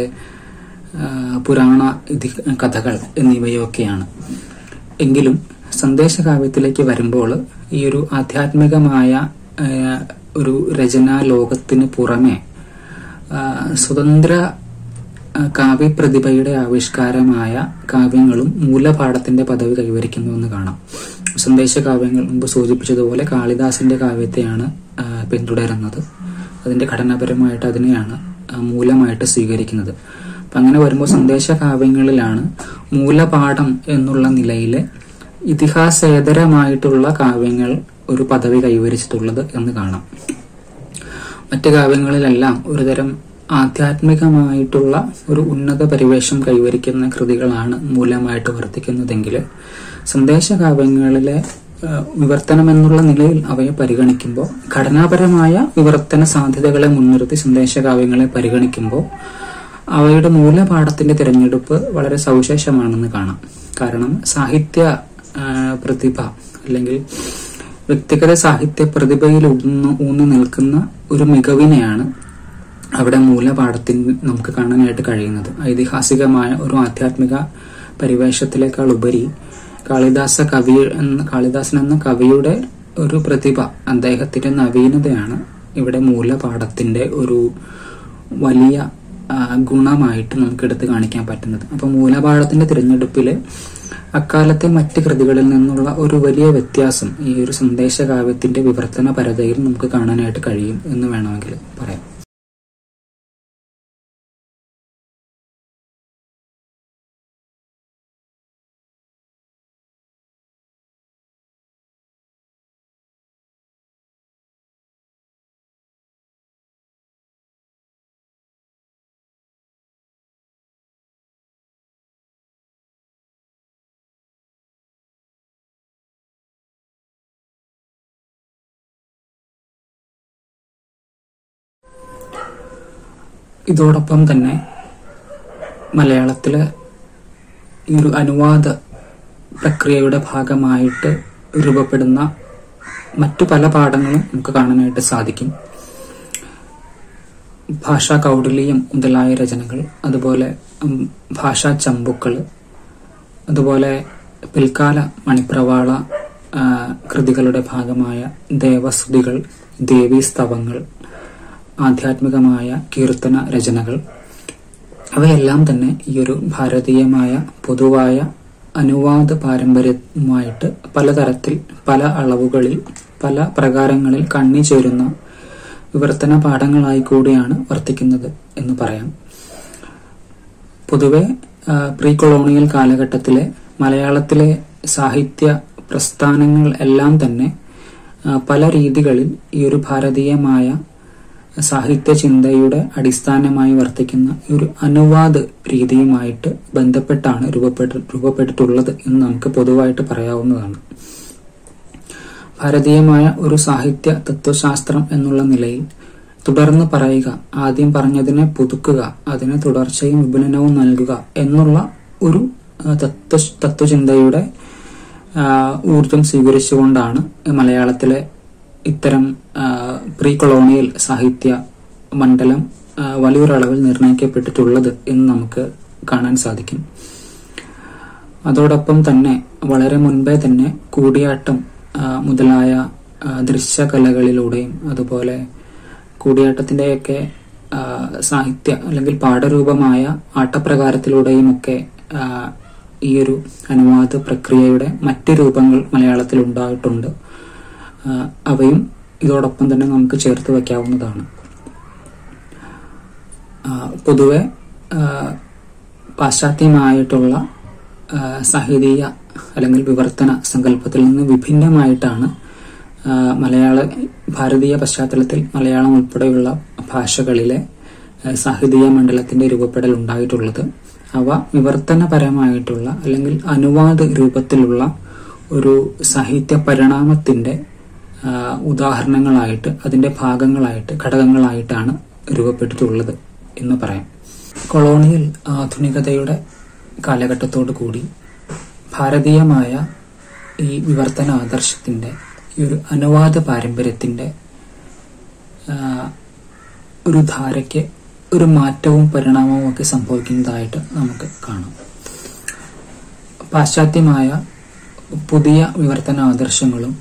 പുരാണ കഥകൾ എന്നിവയൊക്കെയാണ്. എങ്കിലും സന്ദേശകാവ്യത്തിലേക്ക് വരുമ്പോൾ ഈ ഒരു ആധ്യാത്മികമായ ഒരു രചനാ ലോകത്തിന് പുറമെ സ്വതന്ത്ര കാവ്യപ്രതിഭയുടെ ആവിഷ്കാരമായ കാവ്യങ്ങളും മൂലപാഠത്തിന്റെ പദവി കൈവരിക്കുന്നുവെന്ന് കാണാം. സന്ദേശകാവ്യങ്ങൾ മുമ്പ് സൂചിപ്പിച്ചതുപോലെ കാളിദാസന്റെ കാവ്യത്തെയാണ് പിന്തുടരുന്നത്. അതിന്റെ ഘടനാപരമായിട്ട് അതിനെയാണ് മൂലമായിട്ട് സ്വീകരിക്കുന്നത്. അങ്ങനെ വരുമ്പോൾ സന്ദേശകാവ്യങ്ങളിലാണ് മൂലപാഠം എന്നുള്ള നിലയിൽ ഇതിഹാസേതരമായിട്ടുള്ള കാവ്യങ്ങൾ ഒരു പദവി കൈവരിച്ചിട്ടുള്ളത് എന്ന് കാണാം. മറ്റ് കാവ്യങ്ങളിലെല്ലാം ഒരുതരം ആധ്യാത്മികമായിട്ടുള്ള ഒരു ഉന്നത പരിവേഷം കൈവരിക്കുന്ന കൃതികളാണ് മൂലമായിട്ട് വർത്തിക്കുന്നതെങ്കിൽ സന്ദേശകാവ്യങ്ങളിലെ വിവർത്തനം എന്നുള്ള നിലയിൽ അവയെ പരിഗണിക്കുമ്പോൾ, ഘടനാപരമായ വിവർത്തന സാധ്യതകളെ മുൻനിർത്തി സന്ദേശകാവ്യങ്ങളെ പരിഗണിക്കുമ്പോൾ അവയുടെ മൂലപാഠത്തിന്റെ തിരഞ്ഞെടുപ്പ് വളരെ സവിശേഷമാണെന്ന് കാണാം. കാരണം സാഹിത്യ പ്രതിഭ അല്ലെങ്കിൽ വ്യക്തിഗത സാഹിത്യ പ്രതിഭയിൽ ഊന്നി നിൽക്കുന്ന ഒരു മികവിനെയാണ് അവിടെ മൂലപാഠത്തിൽ നമുക്ക് കാണാനായിട്ട് കഴിയുന്നത്. ഐതിഹാസികമായ ഒരു ആധ്യാത്മിക പരിവേഷത്തിലേക്കാൾ ഉപരി കാളിദാസൻ എന്ന കവിയുടെ ഒരു പ്രതിഭ, അദ്ദേഹത്തിന്റെ നവീനതയാണ് ഇവിടെ മൂലപാഠത്തിന്റെ ഒരു വലിയ ഗുണമായിട്ട് നമുക്ക് എടുത്തു കാണിക്കാൻ പറ്റുന്നത്. അപ്പൊ മൂലപാഠത്തിന്റെ തിരഞ്ഞെടുപ്പില് അക്കാലത്തെ മറ്റ് കൃതികളിൽ നിന്നുള്ള ഒരു വലിയ വ്യത്യാസം ഈ ഒരു സന്ദേശകാവ്യത്തിന്റെ വിവർത്തന പരതയിൽ നമുക്ക് കാണാനായിട്ട് കഴിയും എന്ന് വേണമെങ്കിൽ പറയാം. ഇതോടൊപ്പം തന്നെ മലയാളത്തിലെ ഈ ഒരു അനുവാദ പ്രക്രിയയുടെ ഭാഗമായിട്ട് രൂപപ്പെടുന്ന മറ്റു പല പാഠങ്ങളും നമുക്ക് കാണാനായിട്ട് സാധിക്കും. ഭാഷാ കൗടില്യം മുതലായ രചനകൾ, അതുപോലെ ഭാഷാ ചമ്പുക്കൾ, അതുപോലെ പിൽക്കാല മണിപ്രവാള കൃതികളുടെ ഭാഗമായ ദേവസ്തുതികൾ, ദേവീസ്തവങ്ങൾ, ആധ്യാത്മികമായ കീർത്തന രചനകൾ, അവയെല്ലാം തന്നെ ഈ ഒരു ഭാരതീയമായ പൊതുവായ അനുവാദ പാരമ്പര്യവുമായിട്ട് പലതരത്തിൽ, പല അളവുകളിൽ, പല പ്രകാരങ്ങളിൽ കണ്ണിച്ചേരുന്ന വിവർത്തന പാഠങ്ങളായി കൂടിയാണ് വർത്തിക്കുന്നത് എന്ന് പറയാം. പൊതുവെ പ്രീ കൊളോണിയൽ കാലഘട്ടത്തിലെ മലയാളത്തിലെ സാഹിത്യ പ്രസ്ഥാനങ്ങൾ എല്ലാം തന്നെ പല രീതികളിൽ ഈ ഒരു ഭാരതീയമായ സാഹിത്യ ചിന്തയുടെ അടിസ്ഥാനമായി വർത്തിക്കുന്ന ഒരു അനുവാദ രീതിയുമായിട്ട് ബന്ധപ്പെട്ടാണ് രൂപപ്പെട്ടിട്ടുള്ളത് എന്ന് നമുക്ക് പൊതുവായിട്ട് പറയാവുന്നതാണ്. ഭാരതീയമായ ഒരു സാഹിത്യ തത്വശാസ്ത്രം എന്നുള്ള നിലയിൽ തുടർന്ന് പറയുക, ആദ്യം പറഞ്ഞതിനെ പുതുക്കുക, അതിന് തുടർച്ചയും വിപുലനവും നൽകുക എന്നുള്ള ഒരു തത്വചിന്തയുടെ ഊർജം സ്വീകരിച്ചുകൊണ്ടാണ് മലയാളത്തിലെ ഇത്തരം പ്രീ കൊളോണിയൽ സാഹിത്യ മണ്ഡലം വലിയൊരളവിൽ നിർണയിക്കപ്പെട്ടിട്ടുള്ളത് എന്ന് നമുക്ക് കാണാൻ സാധിക്കും. അതോടൊപ്പം തന്നെ വളരെ മുൻപേ തന്നെ കൂടിയാട്ടം മുതലായ ദൃശ്യകലകളിലൂടെയും അതുപോലെ കൂടിയാട്ടത്തിന്റെയൊക്കെ സാഹിത്യ അല്ലെങ്കിൽ പാഠരൂപമായ ആട്ടപ്രകാരത്തിലൂടെയും ഒക്കെ ഈ ഒരു അനുവാദ പ്രക്രിയയുടെ മറ്റ് രൂപങ്ങൾ മലയാളത്തിൽ ഉണ്ടായിട്ടുണ്ട്. അവയും ഇതോടൊപ്പം തന്നെ നമുക്ക് ചേർത്ത് വയ്ക്കാവുന്നതാണ്. പൊതുവെ പാശ്ചാത്യമായിട്ടുള്ള സാഹിതീയ അല്ലെങ്കിൽ വിവർത്തന സങ്കല്പത്തിൽ നിന്ന് വിഭിന്നമായിട്ടാണ് ഭാരതീയ പശ്ചാത്തലത്തിൽ മലയാളം ഉൾപ്പെടെയുള്ള ഭാഷകളിലെ സാഹിതീയ മണ്ഡലത്തിന്റെ രൂപപ്പെടൽ ഉണ്ടായിട്ടുള്ളത്. അവ വിവർത്തനപരമായിട്ടുള്ള അല്ലെങ്കിൽ അനുവാദ രൂപത്തിലുള്ള ഒരു സാഹിത്യ പരിണാമത്തിന്റെ ഉദാഹരണങ്ങളായിട്ട്, അതിന്റെ ഭാഗങ്ങളായിട്ട്, ഘടകങ്ങളായിട്ടാണ് രൂപപ്പെട്ടിട്ടുള്ളത് എന്ന് പറയാം. കൊളോണിയൽ ആധുനികതയുടെ കാലഘട്ടത്തോടു കൂടി ഭാരതീയമായ ഈ വിവർത്തന ആദർശത്തിന്റെ ഈ ഒരു അനുവാദ പാരമ്പര്യത്തിന്റെ ഒരു ധാരയ്ക്ക് ഒരു മാറ്റവും പരിണാമവും ഒക്കെ സംഭവിക്കുന്നതായിട്ട് നമുക്ക് കാണാം. പാശ്ചാത്യമായ പുതിയ വിവർത്തന ആദർശങ്ങളും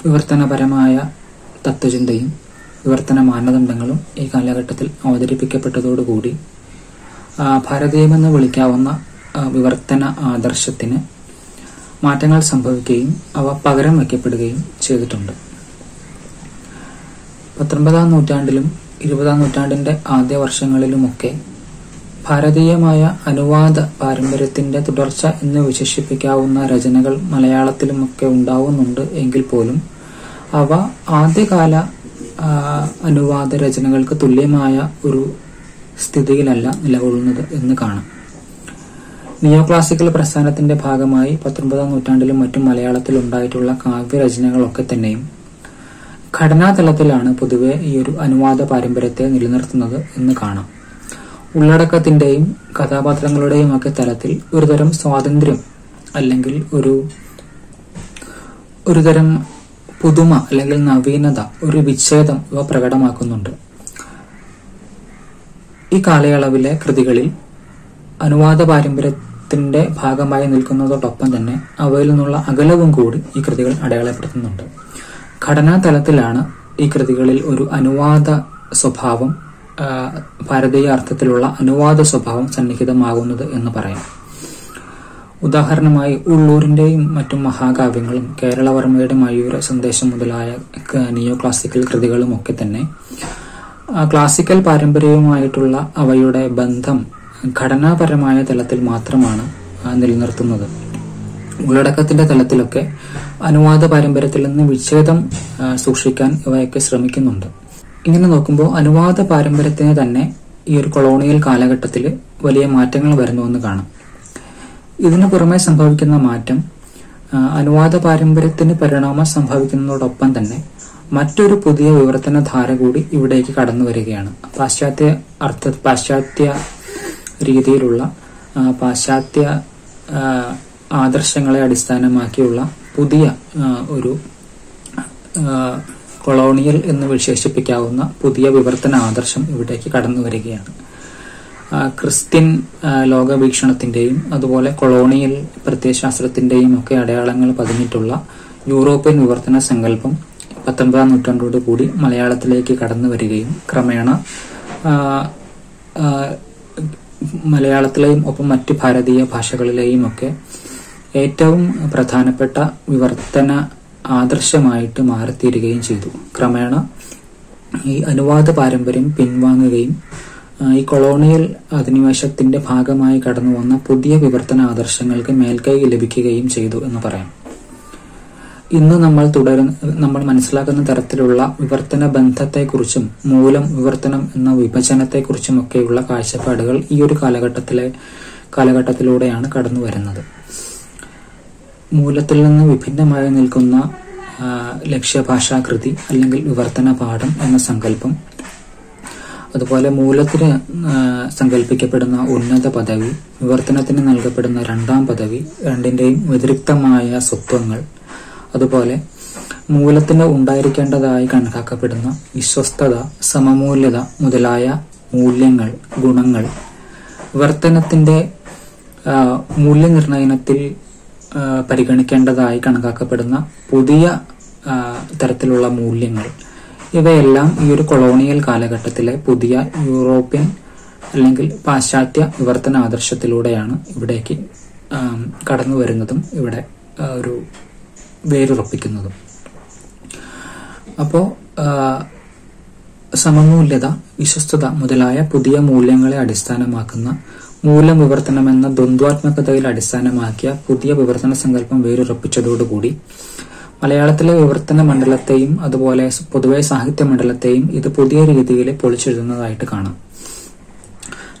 വിവർത്തനപരമായ തത്വചിന്തയും വിവർത്തന മാനദണ്ഡങ്ങളും ഈ കാലഘട്ടത്തിൽ അവതരിപ്പിക്കപ്പെട്ടതോടുകൂടി ഭാരതീയമെന്ന് വിളിക്കാവുന്ന വിവർത്തന ആദർശത്തിന് മാറ്റങ്ങൾ സംഭവിക്കുകയും അവ പകരം വയ്ക്കപ്പെടുകയും ചെയ്തിട്ടുണ്ട്. 19-ാം നൂറ്റാണ്ടിലും 20-ാം നൂറ്റാണ്ടിന്റെ ആദ്യ വർഷങ്ങളിലുമൊക്കെ ഭാരതീയമായ അനുവാദ പാരമ്പര്യത്തിന്റെ തുടർച്ച എന്ന് വിശേഷിപ്പിക്കാവുന്ന രചനകൾ മലയാളത്തിലുമൊക്കെ ഉണ്ടാവുന്നുണ്ട് എങ്കിൽ പോലും അവ ആദ്യകാല അനുവാദ രചനകൾക്ക് തുല്യമായ ഒരു സ്ഥിതിയിലല്ല നിലകൊള്ളുന്നത് എന്ന് കാണാം. നിയോ ക്ലാസിക്കൽ പ്രസ്ഥാനത്തിന്റെ ഭാഗമായി 19ാം നൂറ്റാണ്ടിലും മറ്റും മലയാളത്തിൽ ഉണ്ടായിട്ടുള്ള കാവ്യരചനകളൊക്കെ തന്നെയും ഘടനാതലത്തിലാണ് പൊതുവെ ഈ ഒരു അനുവാദ പാരമ്പര്യത്തെ നിലനിർത്തുന്നത് എന്ന് കാണാം. ഉള്ളടക്കത്തിന്റെയും കഥാപാത്രങ്ങളുടെയും ഒക്കെ തലത്തിൽ ഒരുതരം സ്വാതന്ത്ര്യം അല്ലെങ്കിൽ ഒരുതരം പുതുമ അല്ലെങ്കിൽ നവീനത, ഒരു വിച്ഛേദം ഇവ പ്രകടമാക്കുന്നുണ്ട്. ഈ കാലയളവിലെ കൃതികളിൽ അനുവാദ പാരമ്പര്യത്തിന്റെ ഭാഗമായി നിൽക്കുന്നതോടൊപ്പം തന്നെ അവയിൽ നിന്നുള്ള അകലവും കൂടി ഈ കൃതികൾ അടയാളപ്പെടുത്തുന്നുണ്ട്. ഘടനാതലത്തിലാണ് ഈ കൃതികളിൽ ഒരു അനുവാദ സ്വഭാവം, ഭാരതീയ അർത്ഥത്തിലുള്ള അനുവാദ സ്വഭാവം സന്നിഹിതമാകുന്നത് എന്ന് പറയാം. ഉദാഹരണമായി ഉള്ളൂരിന്റെയും മറ്റും മഹാകാവ്യങ്ങളും കേരളവർമ്മയുടെ മയൂര സന്ദേശം മുതലായ നിയോ ക്ലാസിക്കൽ കൃതികളും ഒക്കെ തന്നെ ക്ലാസിക്കൽ പാരമ്പര്യവുമായിട്ടുള്ള അവയുടെ ബന്ധം ഘടനാപരമായ തലത്തിൽ മാത്രമാണ് നിലനിർത്തുന്നത്. ഉള്ളടക്കത്തിന്റെ തലത്തിലൊക്കെ അനുവാദ പാരമ്പര്യത്തിൽ നിന്ന് വിച്ഛേദം സൂക്ഷിക്കാൻ ഇവയൊക്കെ ശ്രമിക്കുന്നുണ്ട്. ഇങ്ങനെ നോക്കുമ്പോൾ അനുവാദ പാരമ്പര്യത്തിന് തന്നെ ഈ ഒരു കൊളോണിയൽ കാലഘട്ടത്തിൽ വലിയ മാറ്റങ്ങൾ വരുന്നുവെന്ന് കാണാം. ഇതിനു പുറമെ സംഭവിക്കുന്ന മാറ്റം അനുവാദ പാരമ്പര്യത്തിന് പരിണാമം സംഭവിക്കുന്നതോടൊപ്പം തന്നെ മറ്റൊരു പുതിയ വിവർത്തന ധാര കൂടി ഇവിടേക്ക് കടന്നു വരികയാണ്. പാശ്ചാത്യ രീതിയിലുള്ള പാശ്ചാത്യ ആദർശങ്ങളെ അടിസ്ഥാനമാക്കിയുള്ള പുതിയ ഒരു കൊളോണിയൽ എന്ന് വിശേഷിപ്പിക്കാവുന്ന പുതിയ വിവർത്തന ആദർശം ഇവിടേക്ക് കടന്നു വരികയാണ്. ക്രിസ്ത്യൻ ലോകവീക്ഷണത്തിന്റെയും അതുപോലെ കൊളോണിയൽ പ്രത്യയശാസ്ത്രത്തിന്റെയും ഒക്കെ അടയാളങ്ങൾ പതിഞ്ഞിട്ടുള്ള യൂറോപ്യൻ വിവർത്തന സങ്കല്പം 19ാം നൂറ്റാണ്ടോട് കൂടി മലയാളത്തിലേക്ക് കടന്നു വരികയും ക്രമേണ മലയാളത്തിലെയും ഒപ്പം മറ്റ് ഭാരതീയ ഭാഷകളിലെയും ഒക്കെ ഏറ്റവും പ്രധാനപ്പെട്ട വിവർത്തന ആദർശമായിട്ട് മാറിത്തീരുകയും ചെയ്തു. ക്രമേണ ഈ അനുവാദ പാരമ്പര്യം പിൻവാങ്ങുകയും ഈ കൊളോണിയൽ അധിനിവേശത്തിന്റെ ഭാഗമായി കടന്നു വന്ന പുതിയ വിവർത്തന ആദർശങ്ങൾക്ക് മേൽക്കൈ ലഭിക്കുകയും ചെയ്തു എന്ന് പറയാം. ഇന്ന് നമ്മൾ മനസ്സിലാക്കുന്ന തരത്തിലുള്ള വിവർത്തന ബന്ധത്തെക്കുറിച്ചും മൂലം വിവർത്തനം എന്ന വിഭജനത്തെക്കുറിച്ചുമൊക്കെയുള്ള കാഴ്ചപ്പാടുകൾ ഈ ഒരു കാലഘട്ടത്തിലൂടെയാണ് കടന്നു വരുന്നത്. മൂലത്തിൽ നിന്ന് വിഭിന്നമായി നിൽക്കുന്ന ലക്ഷ്യഭാഷാകൃതി അല്ലെങ്കിൽ വിവർത്തന പാഠം എന്ന സങ്കല്പം, അതുപോലെ മൂലത്തിന് സങ്കല്പിക്കപ്പെടുന്ന ഉന്നത പദവി, വിവർത്തനത്തിന് നൽകപ്പെടുന്ന രണ്ടാം പദവി, രണ്ടിന്റെയും വ്യതിരിക്തമായ സ്വത്വങ്ങൾ, അതുപോലെ മൂലത്തിന് ഉണ്ടായിരിക്കേണ്ടതായി കണക്കാക്കപ്പെടുന്ന വിശ്വസ്തത, സമമൂല്യത മുതലായ മൂല്യങ്ങൾ, ഗുണങ്ങൾ, വിവർത്തനത്തിന്റെ മൂല്യനിർണയനത്തിൽ പരിഗണിക്കേണ്ടതായി കണക്കാക്കപ്പെടുന്ന പുതിയ തരത്തിലുള്ള മൂല്യങ്ങൾ, ഇവയെല്ലാം ഈ ഒരു കൊളോണിയൽ കാലഘട്ടത്തിലെ പുതിയ യൂറോപ്യൻ അല്ലെങ്കിൽ പാശ്ചാത്യ വിവർത്തന ആദർശത്തിലൂടെയാണ് ഇവിടേക്ക് കടന്നു വരുന്നതും ഇവിടെ ഒരു വേരുറപ്പിക്കുന്നതും. അപ്പോ സമമൂല്യത, വിശ്വസ്തത മുതലായ പുതിയ മൂല്യങ്ങളെ അടിസ്ഥാനമാക്കുന്ന മൂലവിവർത്തനം എന്ന ദ്വന്ദ്വാത്മകതയിൽ അടിസ്ഥാനമാക്കിയ പുതിയ വിവർത്തന സങ്കല്പം വേരുറപ്പിച്ചതോടുകൂടി മലയാളത്തിലെ വിവർത്തന മണ്ഡലത്തെയും അതുപോലെ പൊതുവെ സാഹിത്യ മണ്ഡലത്തെയും ഇത് പുതിയ രീതിയിൽ പൊളിച്ചെഴുതുന്നതായിട്ട് കാണാം.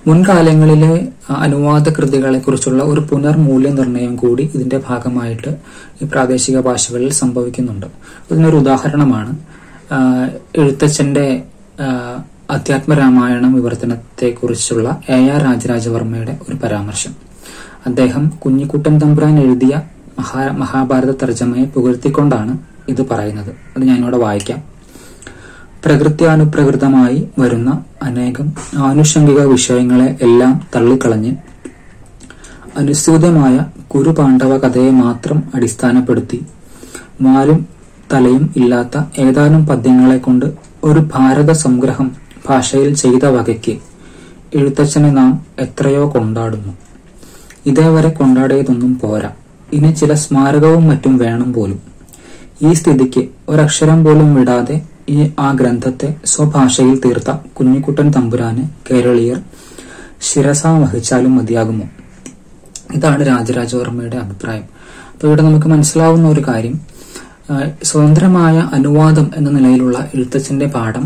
മുൻകാലങ്ങളിലെ അനുവാദ കൃതികളെ കുറിച്ചുള്ള ഒരു പുനർമൂല്യനിർണയം കൂടി ഇതിന്റെ ഭാഗമായിട്ട് ഈ പ്രാദേശിക ഭാഷകളിൽ സംഭവിക്കുന്നുണ്ട്. ഇതിനൊരു ഉദാഹരണമാണ് എഴുത്തച്ഛന്റെ അധ്യാത്മരാമായണം വിവർത്തനത്തെക്കുറിച്ചുള്ള AR രാജരാജവർമ്മയുടെ ഒരു പരാമർശം. അദ്ദേഹം കുഞ്ഞിക്കുട്ടൻ തമ്പുരാൻ എഴുതിയ മഹാഭാരത തർജ്ജമയെ പുകഴ്ത്തിക്കൊണ്ടാണ് ഇത് പറയുന്നത്. അത് ഞാനിവിടെ വായിക്കാം. പ്രകൃത്യാനുപ്രകൃതമായി വരുന്ന അനേകം ആനുഷംഗിക വിഷയങ്ങളെ എല്ലാം തള്ളിക്കളഞ്ഞ് അനുസ്യൂതമായ കുരുപാണ്ഡവ കഥയെ മാത്രം അടിസ്ഥാനപ്പെടുത്തി വാലും തലയും ഇല്ലാത്ത ഏതാനും പദ്യങ്ങളെ കൊണ്ട് ഒരു ഭാരത സംഗ്രഹം ഭാഷയിൽ ചെയ്ത വകയ്ക്ക് എഴുത്തച്ഛനെ നാം എത്രയോ കൊണ്ടാടുന്നു. ഇതേവരെ കൊണ്ടാടിയതൊന്നും പോരാ, ഇനി ചില സ്മാരകവും മറ്റും വേണം പോലും. ഈ സ്ഥിതിക്ക് ഒരക്ഷരം പോലും വിടാതെ ആ ഗ്രന്ഥത്തെ സ്വഭാഷയിൽ തീർത്ത കുഞ്ഞിക്കുട്ടൻ തമ്പുരാന് കേരളീയർ ശിരസാ വഹിച്ചാലും മതിയാകുമോ? ഇതാണ് രാജരാജവർമ്മയുടെ അഭിപ്രായം. അപ്പൊ ഇവിടെ നമുക്ക് മനസ്സിലാവുന്ന ഒരു കാര്യം, സ്വതന്ത്രമായ അനുവാദം എന്ന നിലയിലുള്ള എഴുത്തച്ഛന്റെ പാഠം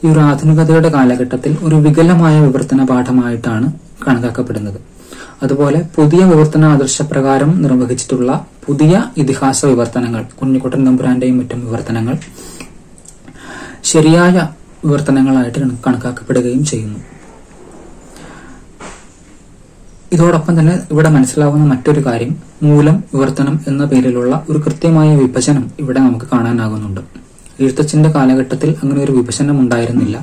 ഈ ഒരു ആധുനികതയുടെ കാലഘട്ടത്തിൽ ഒരു വികലമായ വിവർത്തന പാഠമായിട്ടാണ് കണക്കാക്കപ്പെടുന്നത്. അതുപോലെ പുതിയ വിവർത്തന ആദർശപ്രകാരം നിർവഹിച്ചിട്ടുള്ള പുതിയ ഇതിഹാസ വിവർത്തനങ്ങൾ, കുഞ്ഞിക്കുട്ടൻ തമ്പുരാന്റെയും മറ്റും വിവർത്തനങ്ങൾ ശരിയായ വിവർത്തനങ്ങളായിട്ട് കണക്കാക്കപ്പെടുകയും ചെയ്യുന്നു. ഇതോടൊപ്പം തന്നെ ഇവിടെ മനസ്സിലാവുന്ന മറ്റൊരു കാര്യം, മൂലം വിവർത്തനം എന്ന പേരിലുള്ള ഒരു കൃത്യമായ വിഭജനം ഇവിടെ നമുക്ക് കാണാനാകുന്നുണ്ട്. എഴുത്തച്ഛന്റെ കാലഘട്ടത്തിൽ അങ്ങനെ ഒരു വിഭജനം ഉണ്ടായിരുന്നില്ല.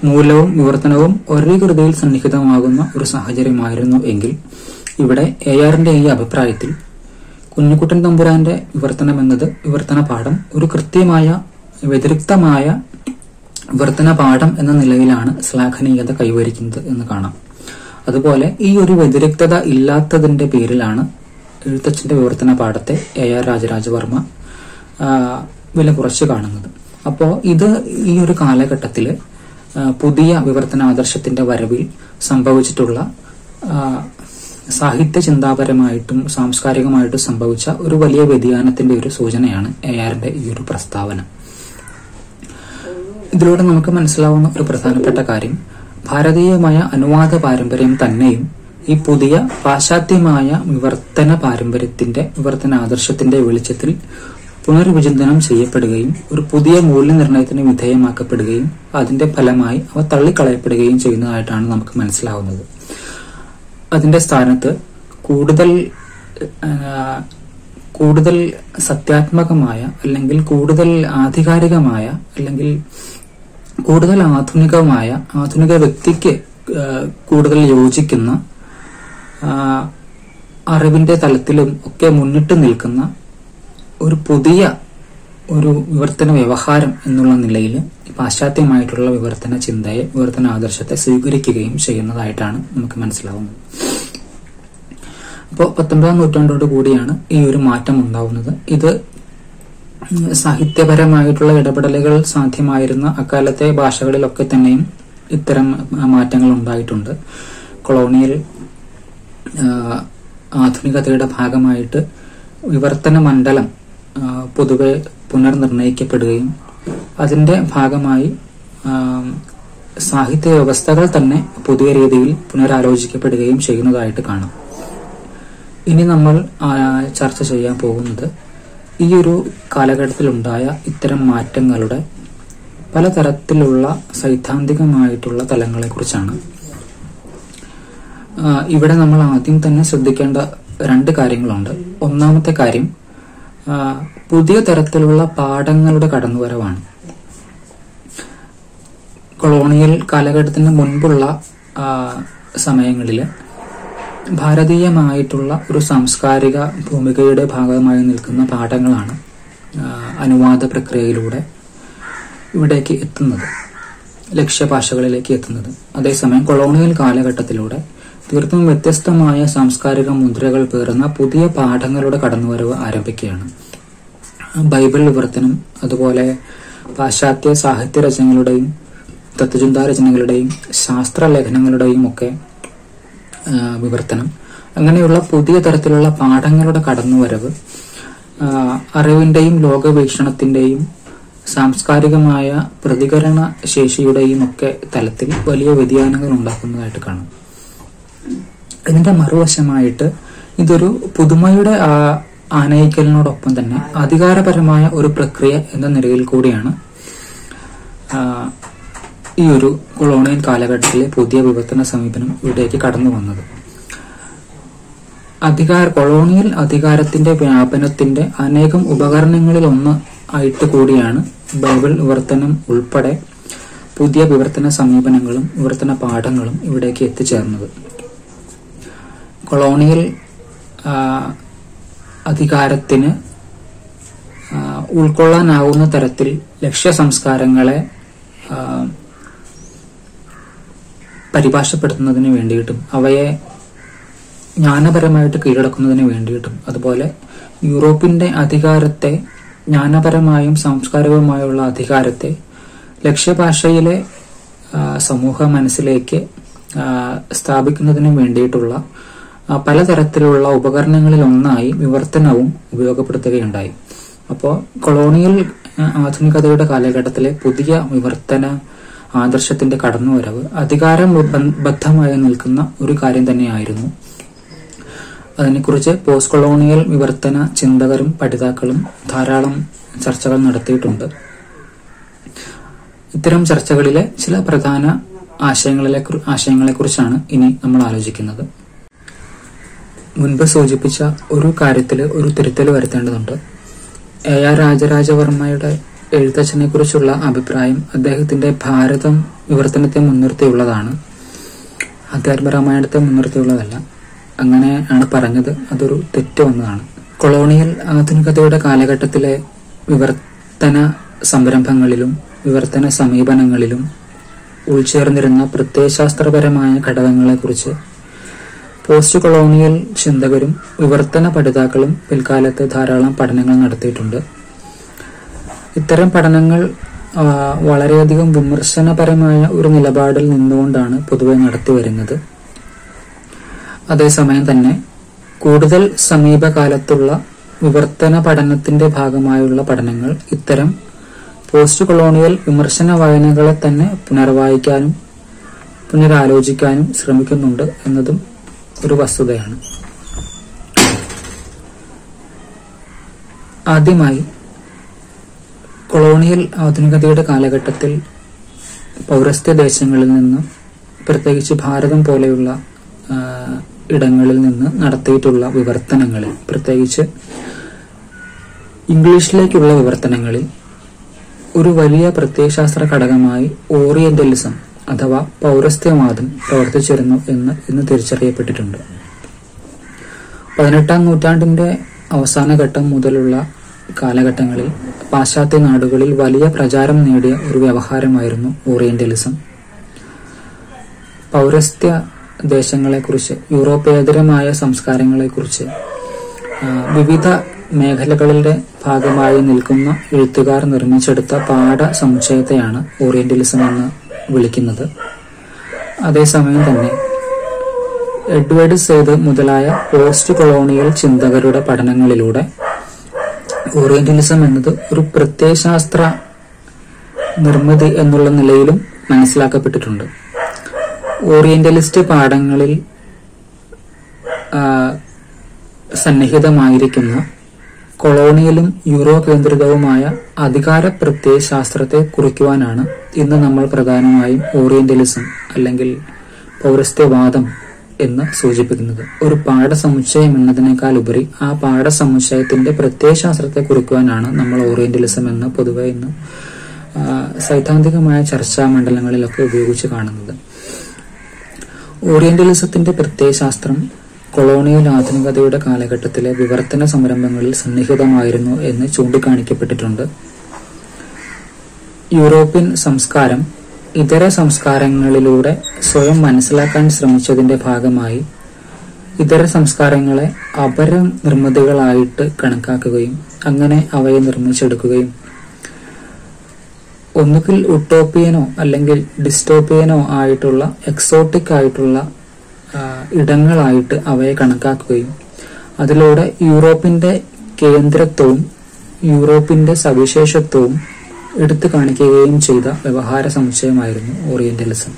മൂലവും വിവർത്തനവും ഒരേ കൃതിയിൽ സന്നിഹിതമാകുന്ന ഒരു സാഹചര്യമായിരുന്നു എങ്കിൽ ഇവിടെ ARന്റെ ഈ അഭിപ്രായത്തിൽ കുഞ്ഞിക്കുട്ടൻ തമ്പുരാന്റെ വിവർത്തനം എന്നത് വിവർത്തന പാഠം ഒരു കൃത്യമായ വ്യതിരിക്തമായ വിവർത്തന പാഠം എന്ന നിലയിലാണ് ശ്ലാഘനീയത കൈവരിക്കുന്നത് എന്ന് കാണാം. അതുപോലെ ഈ ഒരു വ്യതിരിക്തത ഇല്ലാത്തതിന്റെ പേരിലാണ് എഴുത്തച്ഛന്റെ വിവർത്തന പാഠത്തെ AR രാജരാജവർമ്മ വില കുറച്ച് കാണുന്നത്. അപ്പോ ഇത് ഈ ഒരു കാലഘട്ടത്തില് പുതിയ വിവർത്തന ആദർശത്തിന്റെ വരവിൽ സംഭവിച്ചിട്ടുള്ള സാഹിത്യ ചിന്താപരമായിട്ടും സാംസ്കാരികമായിട്ടും സംഭവിച്ച ഒരു വലിയ വ്യതിയാനത്തിന്റെ ഒരു സൂചനയാണ് ARന്റെ ഈ ഒരു പ്രസ്താവന. ഇതിലൂടെ നമുക്ക് മനസ്സിലാവുന്ന ഒരു പ്രധാനപ്പെട്ട കാര്യം, ഭാരതീയമായ അനുവാദ പാരമ്പര്യം തന്നെയും ഈ പുതിയ പാശ്ചാത്യമായ വിവർത്തന പാരമ്പര്യത്തിന്റെ വിവർത്തന ആദർശത്തിന്റെ വെളിച്ചത്തിൽ പുനർവിചിന്തനം ചെയ്യപ്പെടുകയും ഒരു പുതിയ മൂല്യനിർണ്ണയത്തിന് വിധേയമാക്കപ്പെടുകയും അതിന്റെ ഫലമായി അവ തള്ളിക്കളയപ്പെടുകയും ചെയ്യുന്നതായിട്ടാണ് നമുക്ക് മനസ്സിലാവുന്നത്. അതിന്റെ സ്ഥാനത്ത് കൂടുതൽ സത്യാത്മകമായ അല്ലെങ്കിൽ കൂടുതൽ ആധികാരികമായ അല്ലെങ്കിൽ കൂടുതൽ ആധുനിക വ്യക്തിക്ക് കൂടുതൽ യോജിക്കുന്ന അറിവിന്റെ തലത്തിലും ഒക്കെ മുന്നിട്ട് നിൽക്കുന്ന ഒരു പുതിയ ഒരു വിവർത്തന വ്യവഹാരം എന്നുള്ള നിലയിൽ പാശ്ചാത്യമായിട്ടുള്ള വിവർത്തന ചിന്തയെ, വിവർത്തന ആദർശത്തെ സ്വീകരിക്കുകയും ചെയ്യുന്നതായിട്ടാണ് നമുക്ക് മനസ്സിലാവുന്നത്. അപ്പോൾ 19ാം നൂറ്റാണ്ടോട് കൂടിയാണ് ഈ ഒരു മാറ്റം ഉണ്ടാവുന്നത്. ഇത് സാഹിത്യപരമായിട്ടുള്ള ഇടപെടലുകൾ സാധ്യമായിരുന്ന അക്കാലത്തെ ഭാഷകളിലൊക്കെ തന്നെയും ഇത്തരം മാറ്റങ്ങൾ ഉണ്ടായിട്ടുണ്ട്. കൊളോണിയൽ ആധുനികതയുടെ ഭാഗമായിട്ട് വിവർത്തന മണ്ഡലം പൊതുവെ പുനർനിർണയിക്കപ്പെടുകയും അതിന്റെ ഭാഗമായി സാഹിത്യ വ്യവസ്ഥകൾ തന്നെ പുതിയ രീതിയിൽ പുനരാലോചിക്കപ്പെടുകയും ചെയ്യുന്നതായിട്ട് കാണാം. ഇനി നമ്മൾ ചർച്ച ചെയ്യാൻ പോകുന്നത് ഈ ഒരു കാലഘട്ടത്തിലുണ്ടായ ഇത്തരം മാറ്റങ്ങളുടെ പലതരത്തിലുള്ള സൈദ്ധാന്തികമായിട്ടുള്ള തലങ്ങളെക്കുറിച്ചാണ്. ഇവിടെ നമ്മൾ ആദ്യം തന്നെ ശ്രദ്ധിക്കേണ്ട 2 കാര്യങ്ങളുണ്ട്. ഒന്നാമത്തെ കാര്യം പുതിയ തരത്തിലുള്ള പാഠങ്ങളുടെ കടന്നുവരവാണ്. കൊളോണിയൽ കാലഘട്ടത്തിന് മുൻപുള്ള സമയങ്ങളിൽ ഭാരതീയമായിട്ടുള്ള ഒരു സാംസ്കാരിക ഭൂമികയുടെ ഭാഗമായി നിൽക്കുന്ന പാഠങ്ങളാണ് അനുവാദ പ്രക്രിയയിലൂടെ ഇവിടേക്ക് എത്തുന്നത്, ലക്ഷ്യഭാഷകളിലേക്ക് എത്തുന്നത്. അതേസമയം കൊളോണിയൽ കാലഘട്ടത്തിലൂടെ തീർത്തും വ്യത്യസ്തമായ സാംസ്കാരിക മുദ്രകൾ പേറുന്ന പുതിയ പാഠങ്ങളുടെ കടന്നുവരവ് ആരംഭിക്കുകയാണ്. ബൈബിൾ വിവർത്തനം, അതുപോലെ പാശ്ചാത്യ സാഹിത്യ രചനകളുടെയും തത്വചിന്താ രചനകളുടെയും ശാസ്ത്രലേഖനങ്ങളുടെയും ഒക്കെ വിവർത്തനം, അങ്ങനെയുള്ള പുതിയ തരത്തിലുള്ള പാഠങ്ങളുടെ കടന്നുവരവ് അറിവിന്റെയും ലോകവീക്ഷണത്തിന്റെയും സാംസ്കാരികമായ പ്രതികരണ ശേഷിയുടെയും ഒക്കെ തലത്തിൽ വലിയ വ്യതിയാനങ്ങൾ ഉണ്ടാക്കുന്നതായിട്ട് കാണാം. ഇതിന്റെ മറുവശമായിട്ട് ഇതൊരു പുതുമയുടെ ആനയിക്കലിനോടൊപ്പം തന്നെ അധികാരപരമായ ഒരു പ്രക്രിയ എന്ന നിലയിൽ കൂടിയാണ് ഈ ഒരു കൊളോണിയൽ കാലഘട്ടത്തിലെ പുതിയ വിവർത്തന സമീപനം ഇവിടേക്ക് കടന്നു വന്നത്. കൊളോണിയൽ അധികാരത്തിന്റെ വ്യാപനത്തിന്റെ അനേകം ഉപകരണങ്ങളിൽ ഒന്ന് ആയിട്ട് കൂടിയാണ് ബൈബിൾ വിവർത്തനം ഉൾപ്പെടെ പുതിയ വിവർത്തന സമീപനങ്ങളും വിവർത്തന പാഠങ്ങളും ഇവിടേക്ക് എത്തിച്ചേർന്നത്. കൊളോണിയൽ അധികാരത്തിന് ഉൾക്കൊള്ളാനാവുന്ന തരത്തിൽ ലക്ഷ്യ സംസ്കാരങ്ങളെ പരിഭാഷപ്പെടുത്തുന്നതിന് വേണ്ടിയിട്ടും അവയെ ജ്ഞാനപരമായിട്ട് കീഴടക്കുന്നതിന് വേണ്ടിയിട്ടും അതുപോലെ യൂറോപ്പിന്റെ അധികാരത്തെ ജ്ഞാനപരമായും സാംസ്കാരികവുമായുള്ള അധികാരത്തെ ലക്ഷ്യഭാഷയിലെ സമൂഹ മനസ്സിലേക്ക് സ്ഥാപിക്കുന്നതിനും വേണ്ടിയിട്ടുള്ള പലതരത്തിലുള്ള ഉപകരണങ്ങളിൽ ഒന്നായി വിവർത്തനവും ഉപയോഗപ്പെടുത്തുകയുണ്ടായി. അപ്പോൾ കൊളോണിയൽ ആധുനികതയുടെ കാലഘട്ടത്തിലെ പുതിയ വിവർത്തന ആദർശത്തിന്റെ കടന്നുവരവ് അധികാരബദ്ധമായി നിൽക്കുന്ന ഒരു കാര്യം തന്നെയായിരുന്നു. അതിനെക്കുറിച്ച് പോസ്റ്റ് കൊളോണിയൽ വിവർത്തന ചിന്തകരും പഠിതാക്കളും ധാരാളം ചർച്ചകൾ നടത്തിയിട്ടുണ്ട്. ഇത്തരം ചർച്ചകളിലെ ചില പ്രധാന ആശയങ്ങളെക്കുറിച്ചാണ് ഇനി നമ്മൾ ആലോചിക്കുന്നത്. മുൻപ് സൂചിപ്പിച്ച ഒരു കാര്യത്തിൽ ഒരു തിരുത്തൽ വരുത്തേണ്ടതുണ്ട്. AR രാജരാജവർമ്മയുടെ എഴുത്തച്ഛനെ കുറിച്ചുള്ള അഭിപ്രായം അദ്ദേഹത്തിന്റെ ഭാരതം വിവർത്തനത്തെ മുൻനിർത്തിയുള്ളതാണ്, അധ്യാത്മരാമായണത്തെ മുൻനിർത്തിയുള്ളതല്ല. അങ്ങനെ ആണ് പറഞ്ഞത്. അതൊരു തെറ്റ് വന്നതാണ്. കൊളോണിയൽ ആധുനികതയുടെ കാലഘട്ടത്തിലെ വിവർത്തന സംരംഭങ്ങളിലും വിവർത്തന സമീപനങ്ങളിലും ഉൾച്ചേർന്നിരുന്ന പ്രത്യയശാസ്ത്രപരമായ ഘടകങ്ങളെക്കുറിച്ച് പോസ്റ്റ് കൊളോണിയൽ ചിന്തകരും വിവർത്തന പഠിതാക്കളും പിൽക്കാലത്ത് ധാരാളം പഠനങ്ങൾ നടത്തിയിട്ടുണ്ട്. ഇത്തരം പഠനങ്ങൾ വളരെയധികം വിമർശനപരമായ ഒരു നിലപാടിൽ നിന്നുകൊണ്ടാണ് പൊതുവെ നടത്തിവരുന്നത്. അതേസമയം തന്നെ കൂടുതൽ സമീപകാലത്തുള്ള വിവർത്തന പഠനത്തിന്റെ ഭാഗമായുള്ള പഠനങ്ങൾ ഇത്തരം പോസ്റ്റ് കൊളോണിയൽ വിമർശന വായനകളെ തന്നെ പുനർവായിക്കാനും പുനരാലോചിക്കാനും ശ്രമിക്കുന്നുണ്ട് എന്നതും ഒരു വസ്തുതയാണ്. ആദ്യമായി കൊളോണിയൽ ആധുനികതയുടെ കാലഘട്ടത്തിൽ പൗരസ്ത്യ ദേശങ്ങളിൽ നിന്ന്, പ്രത്യേകിച്ച് ഭാരതം പോലെയുള്ള ഇടങ്ങളിൽ നിന്ന് നടത്തിയിട്ടുള്ള വിവർത്തനങ്ങളിൽ, പ്രത്യേകിച്ച് ഇംഗ്ലീഷിലേക്കുള്ള വിവർത്തനങ്ങളിൽ ഒരു വലിയ പ്രത്യയശാസ്ത്ര ഘടകമായി ഓറിയന്റലിസം അഥവാ പൗരസ്ത്യവാദം പ്രവർത്തിച്ചിരുന്നു എന്ന് ഇന്ന് തിരിച്ചറിയപ്പെട്ടിട്ടുണ്ട്. 18ാം നൂറ്റാണ്ടിന്റെ അവസാന ഘട്ടം മുതലുള്ള കാലഘട്ടങ്ങളിൽ പാശ്ചാത്യ നാടുകളിൽ വലിയ പ്രചാരം നേടിയ ഒരു വ്യവഹാരമായിരുന്നു ഓറിയന്റലിസം. പൗരസ്ത്യ ദേശങ്ങളെക്കുറിച്ച്, യൂറോപ്പേതരമായ സംസ്കാരങ്ങളെക്കുറിച്ച് വിവിധ മേഖലകളുടെ ഭാഗമായി നിൽക്കുന്ന എഴുത്തുകാർ നിർമ്മിച്ചെടുത്ത പാഠസമുച്ചയത്തെയാണ് ഓറിയന്റലിസം എന്ന് വിളിക്കുന്നത്. അതേസമയം തന്നെ എഡ്വേർഡ് സെയ്ദ് മുതലായ പോസ്റ്റ് കൊളോണിയൽ ചിന്തകരുടെ പഠനങ്ങളിലൂടെ ഓറിയന്റലിസം എന്നത് ഒരു പ്രത്യയശാസ്ത്ര നിർമ്മിതി എന്നുള്ള നിലയിലും മനസ്സിലാക്കപ്പെട്ടിട്ടുണ്ട്. ഓറിയന്റലിസ്റ്റ് പാഠങ്ങളിൽ സന്നിഹിതമായിരിക്കുന്ന കൊളോണിയലും യൂറോ കേന്ദ്രിതവുമായ അധികാര പ്രത്യയശാസ്ത്രത്തെ കുറിക്കുവാനാണ് ഇന്ന് നമ്മൾ പ്രധാനമായും ഓറിയന്റലിസം അല്ലെങ്കിൽ പൗരസ്ത്യവാദം എന്ന് സൂചിപ്പിക്കുന്നത്. ഒരു പാഠസമുച്ചയം എന്നതിനേക്കാൾ ഉപരി ആ പാഠസമുച്ചയത്തിന്റെ പ്രത്യയശാസ്ത്രത്തെ കുറിക്കുവാനാണ് നമ്മൾ ഓറിയന്റലിസം എന്ന് പൊതുവെ ഇന്ന് സൈദ്ധാന്തികമായ ചർച്ചാ മണ്ഡലങ്ങളിലൊക്കെ ഉപയോഗിച്ച് കാണുന്നത്. ഓറിയന്റലിസത്തിന്റെ പ്രത്യയശാസ്ത്രം കൊളോണിയൽ ആധുനികതയുടെ കാലഘട്ടത്തിലെ വിവർത്തന സംരംഭങ്ങളിൽ സന്നിഹിതമായിരുന്നു എന്ന് ചൂണ്ടിക്കാണിക്കപ്പെട്ടിട്ടുണ്ട്. യൂറോപ്യൻ സംസ്കാരം ഇതര സംസ്കാരങ്ങളിലൂടെ സ്വയം മനസ്സിലാക്കാൻ ശ്രമിച്ചതിന്റെ ഭാഗമായി ഇതര സംസ്കാരങ്ങളെ അപര നിർമ്മിതികളായിട്ട് കണക്കാക്കുകയും അങ്ങനെ അവയെ നിർമ്മിച്ചെടുക്കുകയും ഒന്നുകിൽ ഉട്ടോപ്പിയനോ അല്ലെങ്കിൽ ഡിസ്റ്റോപ്പിയനോ ആയിട്ടുള്ള എക്സോട്ടിക് ആയിട്ടുള്ള ഇടങ്ങളായിട്ട് അവയെ കണക്കാക്കുകയും അതിലൂടെ യൂറോപ്പിന്റെ കേന്ദ്രത്വവും യൂറോപ്പിന്റെ സവിശേഷത്വവും എടുത്തു കാണിക്കുകയും ചെയ്ത വ്യവഹാര സമുച്ചയമായിരുന്നു ഓറിയന്റലിസം.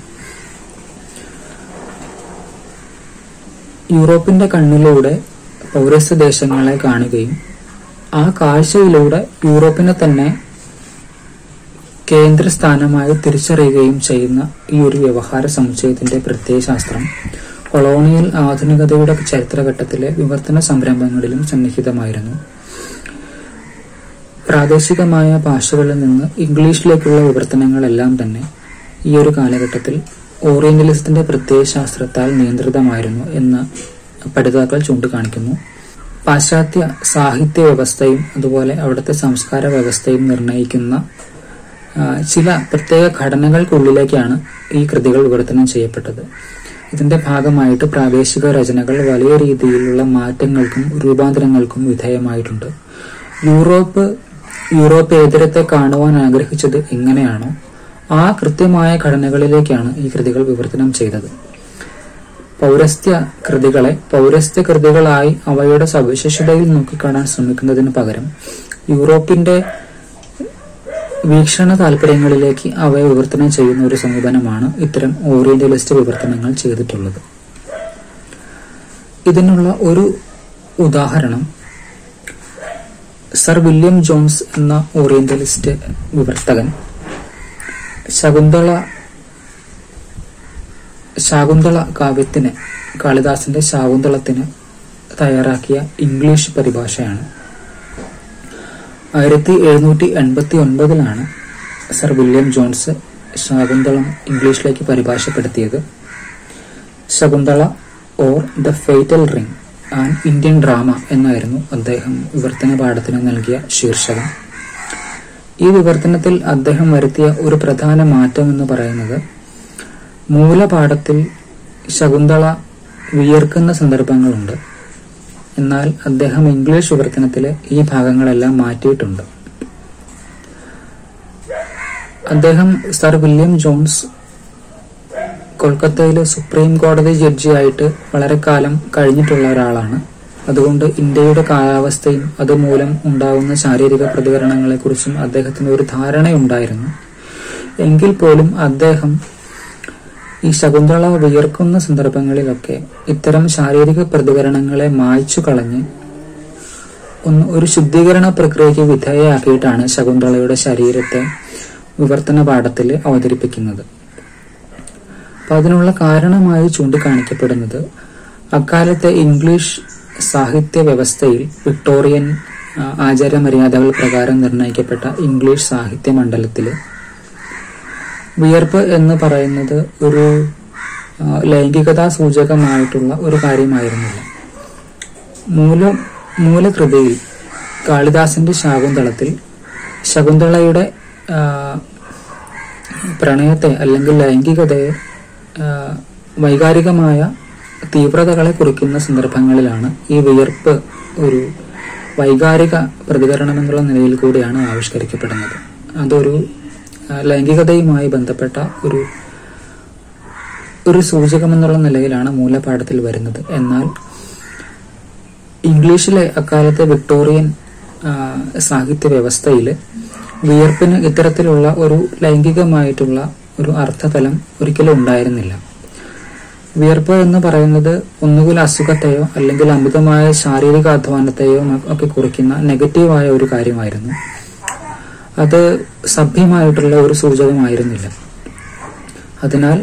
യൂറോപ്പിന്റെ കണ്ണിലൂടെ പൗരസ്ത്യ ദേശങ്ങളെ കാണുകയും ആ കാഴ്ചയിലൂടെ യൂറോപ്പിനെ തന്നെ കേന്ദ്രസ്ഥാനമായി തിരിച്ചറിയുകയും ചെയ്യുന്ന ഈ ഒരു വ്യവഹാര സമുച്ചയത്തിന്റെ പ്രത്യയശാസ്ത്രം കൊളോണിയൽ ആധുനികതയുടെ ചരിത്രഘട്ടത്തിലെ വിവർത്തന സംരംഭങ്ങളിലും സന്നിഹിതമായിരുന്നു. പ്രാദേശികമായ ഭാഷകളിൽ നിന്ന് ഇംഗ്ലീഷിലേക്കുള്ള വിവർത്തനങ്ങളെല്ലാം തന്നെ ഈ ഒരു കാലഘട്ടത്തിൽ ഓറിയന്റലിസത്തിന്റെ പ്രത്യയശാസ്ത്രത്താൽ നിയന്ത്രിതമായിരുന്നു എന്ന് പഠിതാക്കൾ ചൂണ്ടിക്കാണിക്കുന്നു. പാശ്ചാത്യ സാഹിത്യ വ്യവസ്ഥയും അതുപോലെ അവിടുത്തെ സംസ്കാര വ്യവസ്ഥയും നിർണയിക്കുന്ന ചില പ്രത്യേക ഘടനകൾക്കുള്ളിലേക്കാണ് ഈ കൃതികൾ വിവർത്തനം ചെയ്യപ്പെട്ടത്. ഇതിന്റെ ഭാഗമായിട്ട് പ്രാദേശിക രചനകൾ വലിയ രീതിയിലുള്ള മാറ്റങ്ങൾക്കും രൂപാന്തരങ്ങൾക്കും വിധേയമായിട്ടുണ്ട്. യൂറോപ്പേതരത്തെ കാണുവാൻ ആഗ്രഹിച്ചത് എങ്ങനെയാണോ ആ കൃത്യമായ ഘടനകളിലേക്കാണ് ഈ കൃതികൾ വിവർത്തനം ചെയ്തത്. പൗരസ്ത്യ കൃതികളായി അവയുടെ സവിശേഷതയിൽ നോക്കിക്കാണാൻ ശ്രമിക്കുന്നതിന് പകരം യൂറോപ്പിന്റെ വീക്ഷണ താല്പര്യങ്ങളിലേക്ക് അവയെ വിവർത്തനം ചെയ്യുന്ന ഒരു സമീപനമാണ് ഇത്തരം ഓറിയന്റലിസ്റ്റ് വിവർത്തനങ്ങൾ ചെയ്തിട്ടുള്ളത്. ഇതിനുള്ള ഒരു ഉദാഹരണം സർ വില്യം ജോൺസ് എന്ന ഓറിയന്റലിസ്റ്റ് വിവർത്തകൻ ശാകുന്തള കാവ്യത്തിന്, കാളിദാസന്റെ ശാകുന്തളത്തിന് തയ്യാറാക്കിയ ഇംഗ്ലീഷ് പരിഭാഷയാണ്. 1789 സർ വില്യം ജോൺസ് ശാകുന്തളം ഇംഗ്ലീഷിലേക്ക് പരിഭാഷപ്പെടുത്തിയത്. Shakuntala or the fatal ring an Indian drama എന്നായിരുന്നു അദ്ദേഹം വിവർത്തന പാഠത്തിന് നൽകിയ ശീർഷകം. ഈ വിവർത്തനത്തിൽ അദ്ദേഹം വരുത്തിയ ഒരു പ്രധാന മാറ്റം എന്ന് പറയുന്നത്, മൂലപാഠത്തിൽ ശകുന്തള വിയർക്കുന്ന സന്ദർഭങ്ങളുണ്ട്, എന്നാൽ അദ്ദേഹം ഇംഗ്ലീഷ് വിവർത്തനത്തിലെ ഈ ഭാഗങ്ങളെല്ലാം മാറ്റിയിട്ടുണ്ട്. അദ്ദേഹം സർ വില്യം ജോൺസ് കൊൽക്കത്തയിലെ സുപ്രീം കോടതി ജഡ്ജിയായിട്ട് വളരെ കാലം കഴിഞ്ഞിട്ടുള്ള ഒരാളാണ്. അതുകൊണ്ട് ഇന്ത്യയുടെ കാലാവസ്ഥയും അതുമൂലം ഉണ്ടാകുന്ന ശാരീരിക പ്രതികരണങ്ങളെക്കുറിച്ചും അദ്ദേഹത്തിന് ഒരു ധാരണയുണ്ടായിരുന്നു. എങ്കിൽ പോലും അദ്ദേഹം ഈ ശകുന്തള വിയർക്കുന്ന സന്ദർഭങ്ങളിലൊക്കെ ഇത്തരം ശാരീരിക പ്രതികരണങ്ങളെ മായ്ച്ചു കളഞ്ഞ് ഒരു ശുദ്ധീകരണ പ്രക്രിയയ്ക്ക് വിധേയയാക്കിയിട്ടാണ് ശകുന്തളയുടെ ശരീരത്തെ വിവർത്തന പാഠത്തിൽ അവതരിപ്പിക്കുന്നത്. അപ്പൊ അതിനുള്ള കാരണമായി ചൂണ്ടിക്കാണിക്കപ്പെടുന്നത്, അക്കാലത്തെ ഇംഗ്ലീഷ് സാഹിത്യ വ്യവസ്ഥയിൽ വിക്ടോറിയൻ ആചാരമര്യാദകൾ പ്രകാരം നിർണയിക്കപ്പെട്ട ഇംഗ്ലീഷ് സാഹിത്യ മണ്ഡലത്തില് വിയർപ്പ് എന്ന് പറയുന്നത് ഒരു ലൈംഗികതാ സൂചകമായിട്ടുള്ള ഒരു കാര്യമായിരുന്നില്ല. മൂലകൃതിയിൽ കാളിദാസന്റെ ശാകുന്തളത്തിൽ ശകുന്തളയുടെ പ്രണയത്തെ അല്ലെങ്കിൽ ലൈംഗികതയെ വൈകാരികമായ തീവ്രതകളെ കുറിക്കുന്ന സന്ദർഭങ്ങളിലാണ് ഈ വിയർപ്പ് ഒരു വൈകാരിക പ്രതികരണം എന്നുള്ള നിലയിൽ കൂടിയാണ് ആവിഷ്കരിക്കപ്പെടുന്നത്. അതൊരു ലൈംഗികതയുമായി ബന്ധപ്പെട്ട ഒരു സൂചകമെന്നുള്ള നിലയിലാണ് മൂലപാഠത്തിൽ വരുന്നത്. എന്നാൽ ഇംഗ്ലീഷിലെ അക്കാലത്തെ വിക്ടോറിയൻ സാഹിത്യ വ്യവസ്ഥയിൽ വിയർപ്പിന് ഇത്തരത്തിലുള്ള ഒരു ലൈംഗികമായിട്ടുള്ള ഒരു അർത്ഥതലം ഒരിക്കലും ഉണ്ടായിരുന്നില്ല. വിയർപ്പ് എന്ന് പറയുന്നത് ഒന്നുകിൽ അസുഖത്തെയോ അല്ലെങ്കിൽ അമിതമായ ശാരീരിക അധ്വാനത്തെയോ ഒക്കെ കുറിക്കുന്ന നെഗറ്റീവായ ഒരു കാര്യമായിരുന്നു. അത് സഭ്യമായിട്ടുള്ള ഒരു സൂചകമായിരുന്നില്ല. അതിനാൽ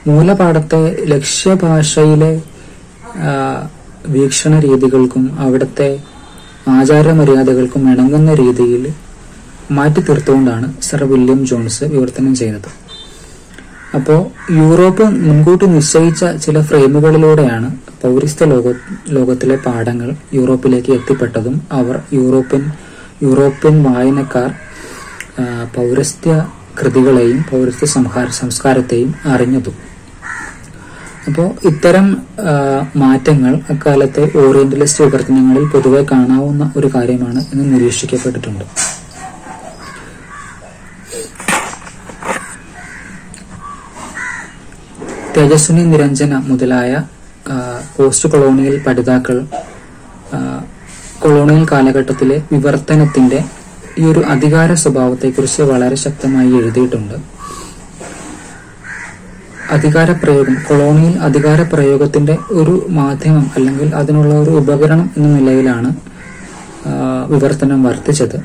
മൂലപാഠത്തെ ലക്ഷ്യഭാഷയിലെ വീക്ഷണ രീതികൾക്കും അവിടുത്തെ ആചാരമര്യാദകൾക്കും ഇണങ്ങുന്ന രീതിയിൽ മാറ്റി തീർത്തുകൊണ്ടാണ് സർ വില്യം ജോൺസ് വിവർത്തനം ചെയ്തത്. അപ്പോൾ യൂറോപ്പ് മുൻകൂട്ടി നിശ്ചയിച്ച ചില ഫ്രെയിമുകളിലൂടെയാണ് പൗരസ്ത്യ ലോകത്തിലെ പാഠങ്ങൾ യൂറോപ്പിലേക്ക് എത്തിപ്പെട്ടതും അവർ യൂറോപ്യൻ വായനക്കാർ പൗരസ്ത്യ കൃതികളെയും പൗരസ്ത്യ സംസ്കാരത്തെയും അറിഞ്ഞതും. അപ്പോൾ ഇത്തരം മാറ്റങ്ങൾ അക്കാലത്തെ ഓറിയന്റലിസ്റ്റ് വിവർത്തനങ്ങളിൽ പൊതുവെ കാണാവുന്ന ഒരു കാര്യമാണ് എന്ന് നിരീക്ഷിക്കപ്പെട്ടിട്ടുണ്ട്. തേജസ്വിനി നിരഞ്ജന മുതലായ പോസ്റ്റ് കൊളോണിയൽ പഠിതാക്കൾ കൊളോണിയൽ കാലഘട്ടത്തിലെ വിവർത്തനത്തിന്റെ ഈ ഒരു അധികാര സ്വഭാവത്തെക്കുറിച്ച് വളരെ ശക്തമായി എഴുതിയിട്ടുണ്ട്. കൊളോണിയൽ അധികാര പ്രയോഗത്തിന്റെ ഒരു മാധ്യമം അല്ലെങ്കിൽ അതിനുള്ള ഒരു ഉപകരണം എന്ന നിലയിലാണ് വിവർത്തനം വർത്തിച്ചത്.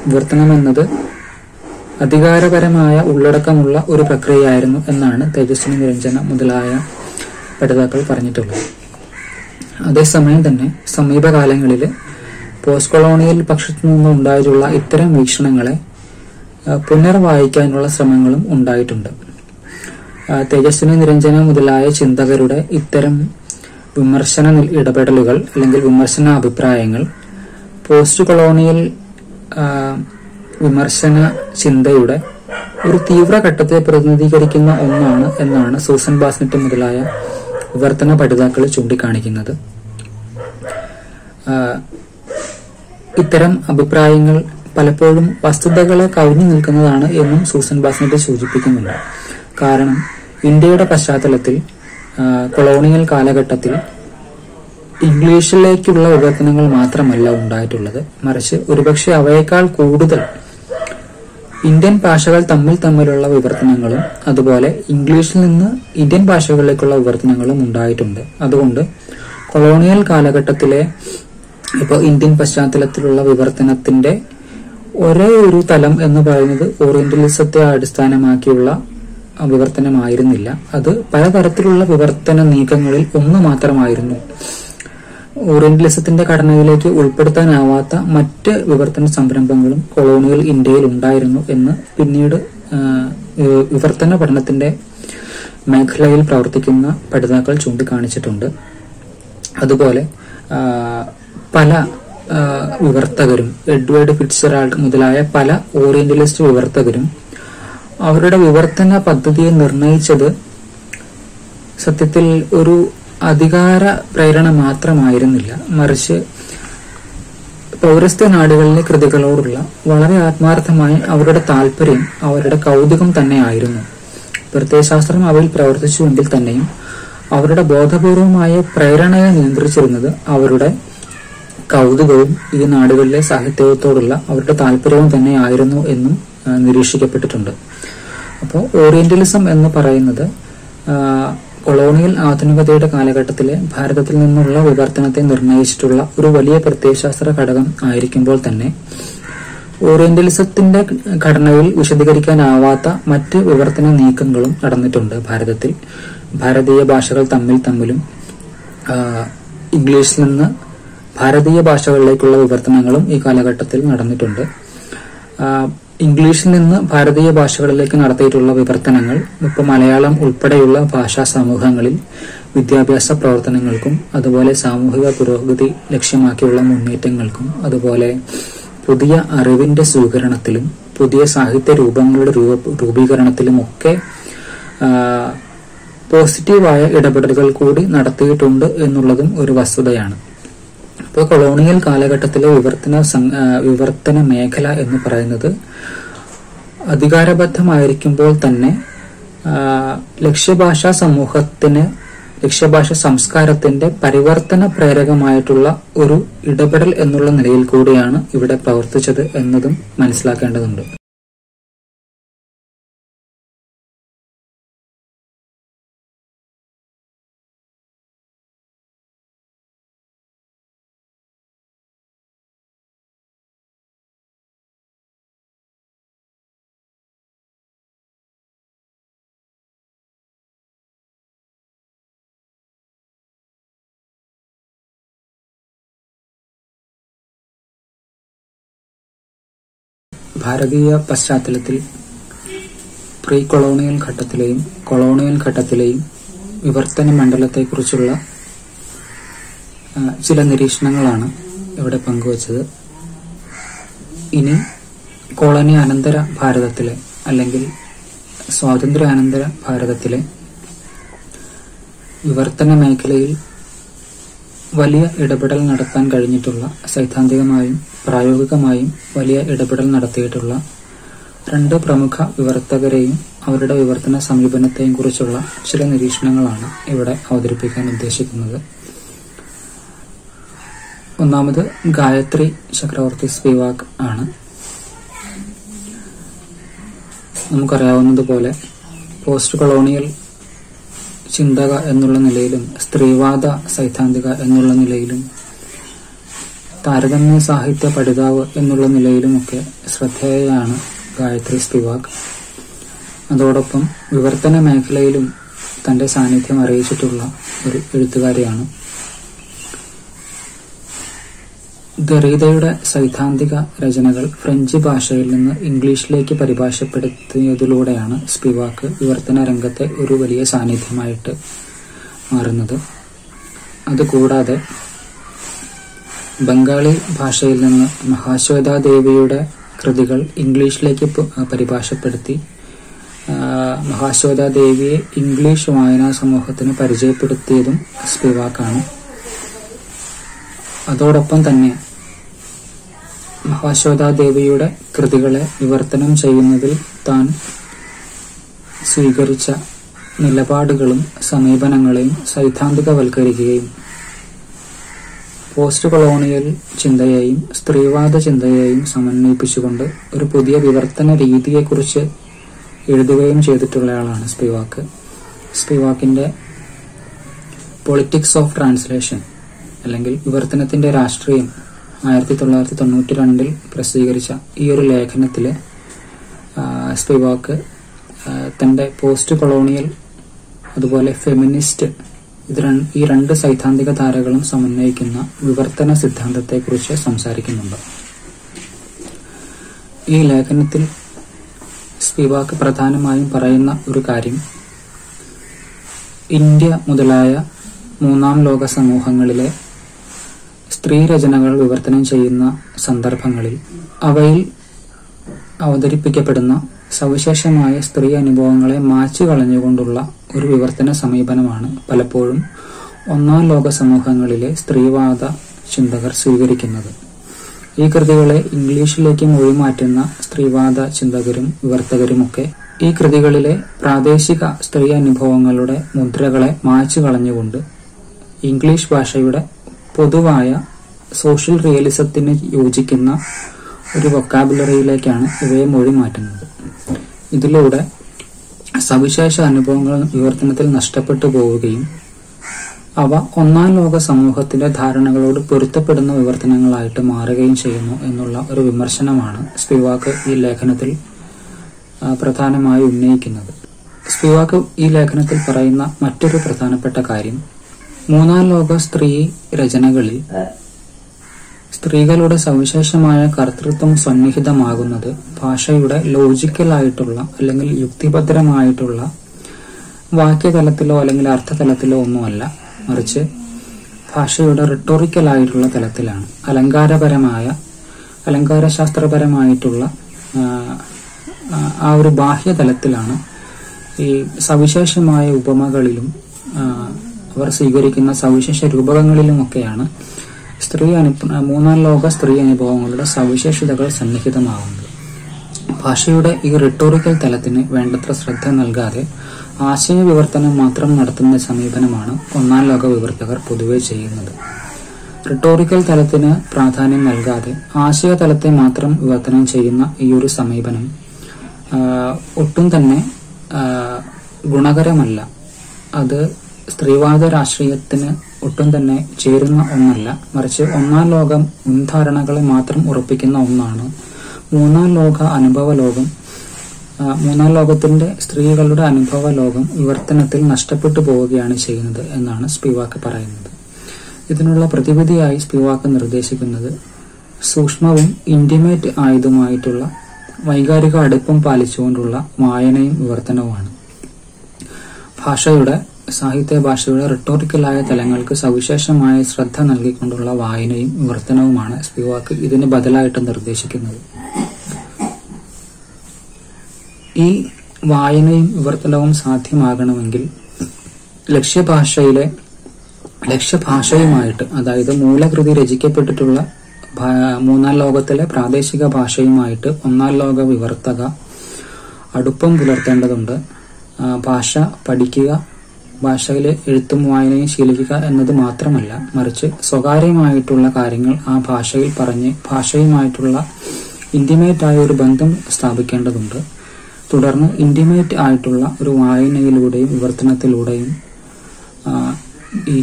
വിവർത്തനം എന്നത് അധികാരപരമായ ഉള്ളടക്കമുള്ള ഒരു പ്രക്രിയയായിരുന്നു എന്നാണ് തേജസ്വിനി നിരഞ്ജന മുതലായ പഠിതാക്കൾ പറഞ്ഞിട്ടുള്ളത്. അതേസമയം തന്നെ സമീപകാലങ്ങളിൽ പോസ്റ്റ് കൊളോണിയൽ പക്ഷത്തു നിന്നും ഉണ്ടായിട്ടുള്ള ഇത്തരം വീക്ഷണങ്ങളെ പുനർവായിക്കാനുള്ള ശ്രമങ്ങളും ഉണ്ടായിട്ടുണ്ട്. തേജസ്വിനി നിരഞ്ജന മുതലായ ചിന്തകരുടെ ഇത്തരം വിമർശന ഇടപെടലുകൾ അല്ലെങ്കിൽ വിമർശന അഭിപ്രായങ്ങൾ പോസ്റ്റ് കൊളോണിയൽ വിമർശന ചിന്തയുടെ ഒരു തീവ്രഘട്ടത്തെ പ്രതിനിധീകരിക്കുന്ന ഒന്നാണ് എന്നാണ് സൂസൻ ബാസ്നെറ്റ് മുതലായ വിവർത്തന പഠിതാക്കൾ ചൂണ്ടിക്കാണിക്കുന്നത്. ഇത്തരം അഭിപ്രായങ്ങൾ പലപ്പോഴും വസ്തുതകളെ കവിഞ്ഞു നിൽക്കുന്നതാണ് എന്നും സൂസൻ ബാസ്നെറ്റ് സൂചിപ്പിക്കുന്നുണ്ട്. കാരണം ഇന്ത്യയുടെ പശ്ചാത്തലത്തിൽ കൊളോണിയൽ കാലഘട്ടത്തിൽ ഇംഗ്ലീഷിലേക്കുള്ള വിവർത്തനങ്ങൾ മാത്രമല്ല ഉണ്ടായിട്ടുള്ളത്, മറിച്ച് ഒരുപക്ഷെ അവയേക്കാൾ കൂടുതൽ ഇന്ത്യൻ ഭാഷകൾ തമ്മിലുള്ള വിവർത്തനങ്ങളും അതുപോലെ ഇംഗ്ലീഷിൽ നിന്ന് ഇന്ത്യൻ ഭാഷകളിലേക്കുള്ള വിവർത്തനങ്ങളും ഉണ്ടായിട്ടുണ്ട്. അതുകൊണ്ട് കൊളോണിയൽ കാലഘട്ടത്തിലെ ഇപ്പോൾ ഇന്ത്യൻ പശ്ചാത്തലത്തിലുള്ള വിവർത്തനത്തിന്റെ ഒരേ ഒരു തലം എന്ന് പറയുന്നത് ഓറിയന്റലിസത്തെ അടിസ്ഥാനമാക്കിയുള്ള വിവർത്തനമായിരുന്നില്ല. അത് പലതരത്തിലുള്ള വിവർത്തന നീക്കങ്ങളിൽ ഒന്ന് മാത്രമായിരുന്നു. ഓറിയന്റലിസത്തിന്റെ ഘടനയിലേക്ക് ഉൾപ്പെടുത്താനാവാത്ത മറ്റ് വിവർത്തന സംരംഭങ്ങളും കൊളോണിയൽ ഇന്ത്യയിൽ ഉണ്ടായിരുന്നു എന്ന് പിന്നീട് വിവർത്തന പഠനത്തിന്റെ മേഖലയിൽ പ്രവർത്തിക്കുന്ന പഠിതാക്കൾ ചൂണ്ടിക്കാണിച്ചിട്ടുണ്ട്. അതുപോലെ പല വിവർത്തകരും, എഡ്വേർഡ് ഫിറ്റ്സ്ജെറാൾഡ് മുതലായ പല ഓറിയന്റലിസ്റ്റ് വിവർത്തകരും അവരുടെ വിവർത്തന പദ്ധതിയെ നിർണയിച്ചത് സത്യത്തിൽ ഒരു അധികാര പ്രേരണ മാത്രമായിരുന്നില്ല, മറിച്ച് പൗരസ്ത്യ നാടുകളിലെ കൃതികളോടുള്ള വളരെ ആത്മാർത്ഥമായ അവരുടെ താല്പര്യം, അവരുടെ കൗതുകം തന്നെയായിരുന്നു. പ്രത്യയശാസ്ത്രം അവയിൽ പ്രവർത്തിച്ചുവെങ്കിൽ തന്നെയും അവരുടെ ബോധപൂർവമായ പ്രേരണയെ നിയന്ത്രിച്ചിരുന്നത് അവരുടെ കൗതുകവും ഈ നാടുകളിലെ സാഹിത്യത്തോടുള്ള അവരുടെ താല്പര്യവും തന്നെയായിരുന്നു എന്നും നിരീക്ഷിക്കപ്പെട്ടിട്ടുണ്ട്. അപ്പോൾ ഓറിയന്റലിസം എന്ന് പറയുന്നത് കൊളോണിയൽ ആധുനികതയുടെ കാലഘട്ടത്തിലെ ഭാരതത്തിൽ നിന്നുള്ള വിവർത്തനത്തെ നിർണയിച്ചിട്ടുള്ള ഒരു വലിയ പ്രത്യയശാസ്ത്ര ഘടകം ആയിരിക്കുമ്പോൾ തന്നെ ഓറിയന്റലിസത്തിന്റെ ഘടനയിൽ വിശദീകരിക്കാനാവാത്ത മറ്റ് വിവർത്തന നീക്കങ്ങളും നടന്നിട്ടുണ്ട് ഭാരതത്തിൽ. ഭാരതീയ ഭാഷകൾ തമ്മിലും ഇംഗ്ലീഷിൽ നിന്ന് ഭാരതീയ ഭാഷകളിലേക്കുള്ള വിവർത്തനങ്ങളും ഈ കാലഘട്ടത്തിൽ നടന്നിട്ടുണ്ട്. ഇംഗ്ലീഷിൽ നിന്ന് ഭാരതീയ ഭാഷകളിലേക്ക് നടത്തിയിട്ടുള്ള വിവർത്തനങ്ങൾ ഇപ്പോൾ മലയാളം ഉൾപ്പെടെയുള്ള ഭാഷാ സമൂഹങ്ങളിൽ വിദ്യാഭ്യാസ പ്രവർത്തനങ്ങൾക്കും അതുപോലെ സാമൂഹിക പുരോഗതി ലക്ഷ്യമാക്കിയുള്ള മുന്നേറ്റങ്ങൾക്കും അതുപോലെ പുതിയ അറിവിന്റെ സ്വീകരണത്തിലും പുതിയ സാഹിത്യ രൂപങ്ങളുടെ രൂപീകരണത്തിലുമൊക്കെ പോസിറ്റീവായ ഇടപെടലുകൾ കൂടി നടത്തിയിട്ടുണ്ട് എന്നുള്ളതും ഒരു വസ്തുതയാണ്. ഇപ്പോൾ കൊളോണിയൽ കാലഘട്ടത്തിലെ വിവർത്തന മേഖല എന്ന് പറയുന്നത് അധികാരബദ്ധമായിരിക്കുമ്പോൾ തന്നെ ലക്ഷ്യഭാഷാ സംസ്കാരത്തിന്റെ പരിവർത്തന പ്രേരകമായിട്ടുള്ള ഒരു ഇടപെടൽ എന്നുള്ള നിലയിൽ കൂടിയാണ് ഇവിടെ പ്രവർത്തിച്ചത് എന്നതും മനസ്സിലാക്കേണ്ടതുണ്ട്. ഭാരതീയ പശ്ചാത്തലത്തിൽ പ്രീ കൊളോണിയൽ ഘട്ടത്തിലെയും കൊളോണിയൽ ഘട്ടത്തിലെയും വിവർത്തന മണ്ഡലത്തെക്കുറിച്ചുള്ള ചില നിരീക്ഷണങ്ങളാണ് ഇവിടെ പങ്കുവച്ചത്. ഇനി കോളനി അനന്തര ഭാരതത്തിലെ അല്ലെങ്കിൽ സ്വാതന്ത്ര്യാനന്തര ഭാരതത്തിലെ വിവർത്തന മേഖലയിൽ വലിയ ഇടപെടൽ നടത്താൻ കഴിഞ്ഞിട്ടുള്ള, സൈദ്ധാന്തികമായും പ്രായോഗികമായും വലിയ ഇടപെടൽ നടത്തിയിട്ടുള്ള രണ്ട് പ്രമുഖ വിവർത്തകരെയും അവരുടെ വിവർത്തന സമീപനത്തെയും കുറിച്ചുള്ള ചില നിരീക്ഷണങ്ങളാണ് ഇവിടെ അവതരിപ്പിക്കാൻ ഉദ്ദേശിക്കുന്നത്. ഒന്നാമത് ഗായത്രി ചക്രവർത്തി സ്പിവാക് ആണ്. നമുക്കറിയാവുന്നതുപോലെ പോസ്റ്റ് കൊളോണിയൽ ചിന്തക എന്നുള്ള നിലയിലും സ്ത്രീവാദ സൈദ്ധാന്തിക എന്നുള്ള നിലയിലും താരതമ്യ സാഹിത്യ പഠിതാവ് എന്നുള്ള നിലയിലുമൊക്കെ ശ്രദ്ധേയയാണ് ഗായത്രി സ്പിവാക്. അതോടൊപ്പം വിവർത്തന മേഖലയിലും തന്റെ സാന്നിധ്യം അറിയിച്ചിട്ടുള്ള ഒരു എഴുത്തുകാരിയാണ്. ദറീദയുടെ സൈദ്ധാന്തിക രചനകൾ ഫ്രഞ്ച് ഭാഷയിൽ നിന്ന് ഇംഗ്ലീഷിലേക്ക് പരിഭാഷപ്പെടുത്തിയതിലൂടെയാണ് സ്പിവാക്ക് വിവർത്തന രംഗത്തെ ഒരു വലിയ സാന്നിധ്യമായിട്ട് മാറുന്നത്. അതുകൂടാതെ ബംഗാളി ഭാഷയിൽ നിന്ന് മഹാശ്വേതാ ദേവിയുടെ കൃതികൾ ഇംഗ്ലീഷിലേക്ക് പരിഭാഷപ്പെടുത്തി മഹാശ്വേതാ ദേവിയെ ഇംഗ്ലീഷ് വായനാ സമൂഹത്തിന് പരിചയപ്പെടുത്തിയതും സ്പിവാക്കാണ്. അതോടൊപ്പം തന്നെ മഹാശ്വേതാ ദേവിയുടെ കൃതികളെ വിവർത്തനം ചെയ്യുന്നതിൽ താൻ സ്വീകരിച്ച നിലപാടുകളും സമീപനങ്ങളെയും സൈദ്ധാന്തികവൽക്കരിക്കുകയും പോസ്റ്റ് കൊളോണിയൽ ചിന്തയെയും സ്ത്രീവാദ ചിന്തയെയും സമന്വയിപ്പിച്ചുകൊണ്ട് ഒരു പുതിയ വിവർത്തന രീതിയെക്കുറിച്ച് എഴുതുകയും ചെയ്തിട്ടുള്ളയാളാണ് സ്പിവാക്ക്. സ്പിവാക്കിന്റെ പൊളിറ്റിക്സ് ഓഫ് ട്രാൻസ്ലേഷൻ അല്ലെങ്കിൽ വിവർത്തനത്തിന്റെ രാഷ്ട്രീയം 1992 പ്രസിദ്ധീകരിച്ച ഈ ഒരു ലേഖനത്തില് സ്പിവാക്ക് തന്റെ പോസ്റ്റ് കൊളോണിയൽ അതുപോലെ ഫെമിനിസ്റ്റ് ഈ രണ്ട് സൈദ്ധാന്തിക ധാരകളും സമന്വയിക്കുന്ന വിവർത്തന സിദ്ധാന്തത്തെക്കുറിച്ച് സംസാരിക്കുന്നുണ്ട്. ഈ ലേഖനത്തിൽ സ്പിവാക്ക് പ്രധാനമായും പറയുന്ന ഒരു കാര്യം, ഇന്ത്യ മുതലായ മൂന്നാം ലോക സമൂഹങ്ങളിലെ സ്ത്രീ രചനകൾ വിവർത്തനം ചെയ്യുന്ന സന്ദർഭങ്ങളിൽ അവയിൽ അവതരിപ്പിക്കപ്പെടുന്ന സവിശേഷമായ സ്ത്രീ അനുഭവങ്ങളെ മാച്ചു കളഞ്ഞുകൊണ്ടുള്ള ഒരു വിവർത്തന സമീപനമാണ് പലപ്പോഴും ഒന്നാം ലോക സമൂഹങ്ങളിലെ സ്ത്രീവാദ ചിന്തകർ സ്വീകരിക്കുന്നത്. ഈ കൃതികളെ ഇംഗ്ലീഷിലേക്ക് മൊഴിമാറ്റുന്ന സ്ത്രീവാദ ചിന്തകരും വിവർത്തകരുമൊക്കെ ഈ കൃതികളിലെ പ്രാദേശിക സ്ത്രീ അനുഭവങ്ങളുടെ മുദ്രകളെ മാച്ചു കളഞ്ഞുകൊണ്ട് ഇംഗ്ലീഷ് ഭാഷയുടെ പൊതുവായ സോഷ്യൽ റിയലിസത്തിന് യോജിക്കുന്ന ഒരു വൊക്കാബുലറിയിലേക്കാണ് ഇവയെ മൊഴിമാറ്റുന്നത്. ഇതിലൂടെ സവിശേഷ അനുഭവങ്ങൾ വിവർത്തനത്തിൽ നഷ്ടപ്പെട്ടു പോവുകയും അവ ഒന്നാം ലോക സമൂഹത്തിന്റെ ധാരണകളോട് പൊരുത്തപ്പെടുന്ന വിവർത്തനങ്ങളായിട്ട് മാറുകയും ചെയ്യുന്നു എന്നുള്ള ഒരു വിമർശനമാണ് സ്പിവാക്ക് ഈ ലേഖനത്തിൽ പ്രധാനമായി ഉന്നയിക്കുന്നത്. സ്പിവാക്ക് ഈ ലേഖനത്തിൽ പറയുന്ന മറ്റൊരു പ്രധാനപ്പെട്ട കാര്യം, മൂന്നാം ലോക സ്ത്രീ രചനകളിൽ സ്ത്രീകളുടെ സവിശേഷമായ കർത്തൃത്വം സന്നിഹിതമാകുന്നത് ഭാഷയുടെ ലോജിക്കലായിട്ടുള്ള അല്ലെങ്കിൽ യുക്തിഭദ്രമായിട്ടുള്ള വാക്യതലത്തിലോ അല്ലെങ്കിൽ അർത്ഥതലത്തിലോ ഒന്നുമല്ല, മറിച്ച് ഭാഷയുടെ റിട്ടോറിക്കലായിട്ടുള്ള തലത്തിലാണ്. അലങ്കാരശാസ്ത്രപരമായിട്ടുള്ള ആ ഒരു ബാഹ്യതലത്തിലാണ് ഈ സവിശേഷമായ ഉപമകളിലും അവർ സ്വീകരിക്കുന്ന സവിശേഷ രൂപകങ്ങളിലുമൊക്കെയാണ് മൂന്നാം ലോക സ്ത്രീ അനുഭവങ്ങളുടെ സവിശേഷതകൾ സന്നിഹിതമാവുന്നത്. ഭാഷയുടെ ഈ റിട്ടോറിക്കൽ തലത്തിന് വേണ്ടത്ര ശ്രദ്ധ നൽകാതെ ആശയവിവർത്തനം മാത്രം നടത്തുന്ന സമീപനമാണ് ഒന്നാം ലോക വിവർത്തകർ പൊതുവെ ചെയ്യുന്നത്. റിട്ടോറിക്കൽ തലത്തിന് പ്രാധാന്യം നൽകാതെ ആശയതലത്തെ മാത്രം വിവർത്തനം ചെയ്യുന്ന ഈ ഒരു സമീപനം ഒട്ടും തന്നെ ഗുണകരമല്ല. അത് സ്ത്രീവാദ രാഷ്ട്രീയത്തിന് ഒട്ടും തന്നെ ചേരുന്ന ഒന്നല്ല, മറിച്ച് ഒന്നാം ലോകം മുൻധാരണകളെ മാത്രം ഉറപ്പിക്കുന്ന ഒന്നാണ്. മൂന്നാം ലോകത്തിന്റെ സ്ത്രീകളുടെ അനുഭവ ലോകം വിവർത്തനത്തിൽ നഷ്ടപ്പെട്ടു പോവുകയാണ് ചെയ്യുന്നത് എന്നാണ് സ്പിവാക്ക് പറയുന്നത്. ഇതിനുള്ള പ്രതിവിധിയായി സ്പിവാക്ക് നിർദ്ദേശിക്കുന്നത് സൂക്ഷ്മവും ഇന്റിമേറ്റ് ആയതുമായിട്ടുള്ള വൈകാരിക അടുപ്പം പാലിച്ചുകൊണ്ടുള്ള വായനയും വിവർത്തനവുമാണ്. സാഹിത്യ ഭാഷയുടെ റിട്ടോറിക്കലായ തലങ്ങൾക്ക് സവിശേഷമായ ശ്രദ്ധ നൽകിക്കൊണ്ടുള്ള വായനയും വിവർത്തനവുമാണ് സ്പിവാക്ക് ഇതിന് ബദലായിട്ട് നിർദ്ദേശിക്കുന്നത്. ഈ വായനയും വിവർത്തനവും സാധ്യമാകണമെങ്കിൽ ലക്ഷ്യഭാഷയുമായിട്ട്, അതായത് മൂലകൃതി രചിക്കപ്പെട്ടിട്ടുള്ള മൂന്നാം ലോകത്തിലെ പ്രാദേശിക ഭാഷയുമായിട്ട് ഒന്നാം ലോക വിവർത്തക അടുപ്പം പുലർത്തേണ്ടതുണ്ട്. ഭാഷ പഠിക്കുക, ഭാഷയിലെ എഴുത്തും വായനയും ശീലിക്കുക എന്നത് മാത്രമല്ല, മറിച്ച് സ്വകാര്യമായിട്ടുള്ള കാര്യങ്ങൾ ആ ഭാഷയിൽ പറഞ്ഞ് ഭാഷയുമായിട്ടുള്ള ഇന്റിമേറ്റ് ആയ ഒരു ബന്ധം സ്ഥാപിക്കേണ്ടതുണ്ട്. തുടർന്ന് ഇന്റിമേറ്റ് ആയിട്ടുള്ള ഒരു വായനയിലൂടെയും വിവർത്തനത്തിലൂടെയും ഈ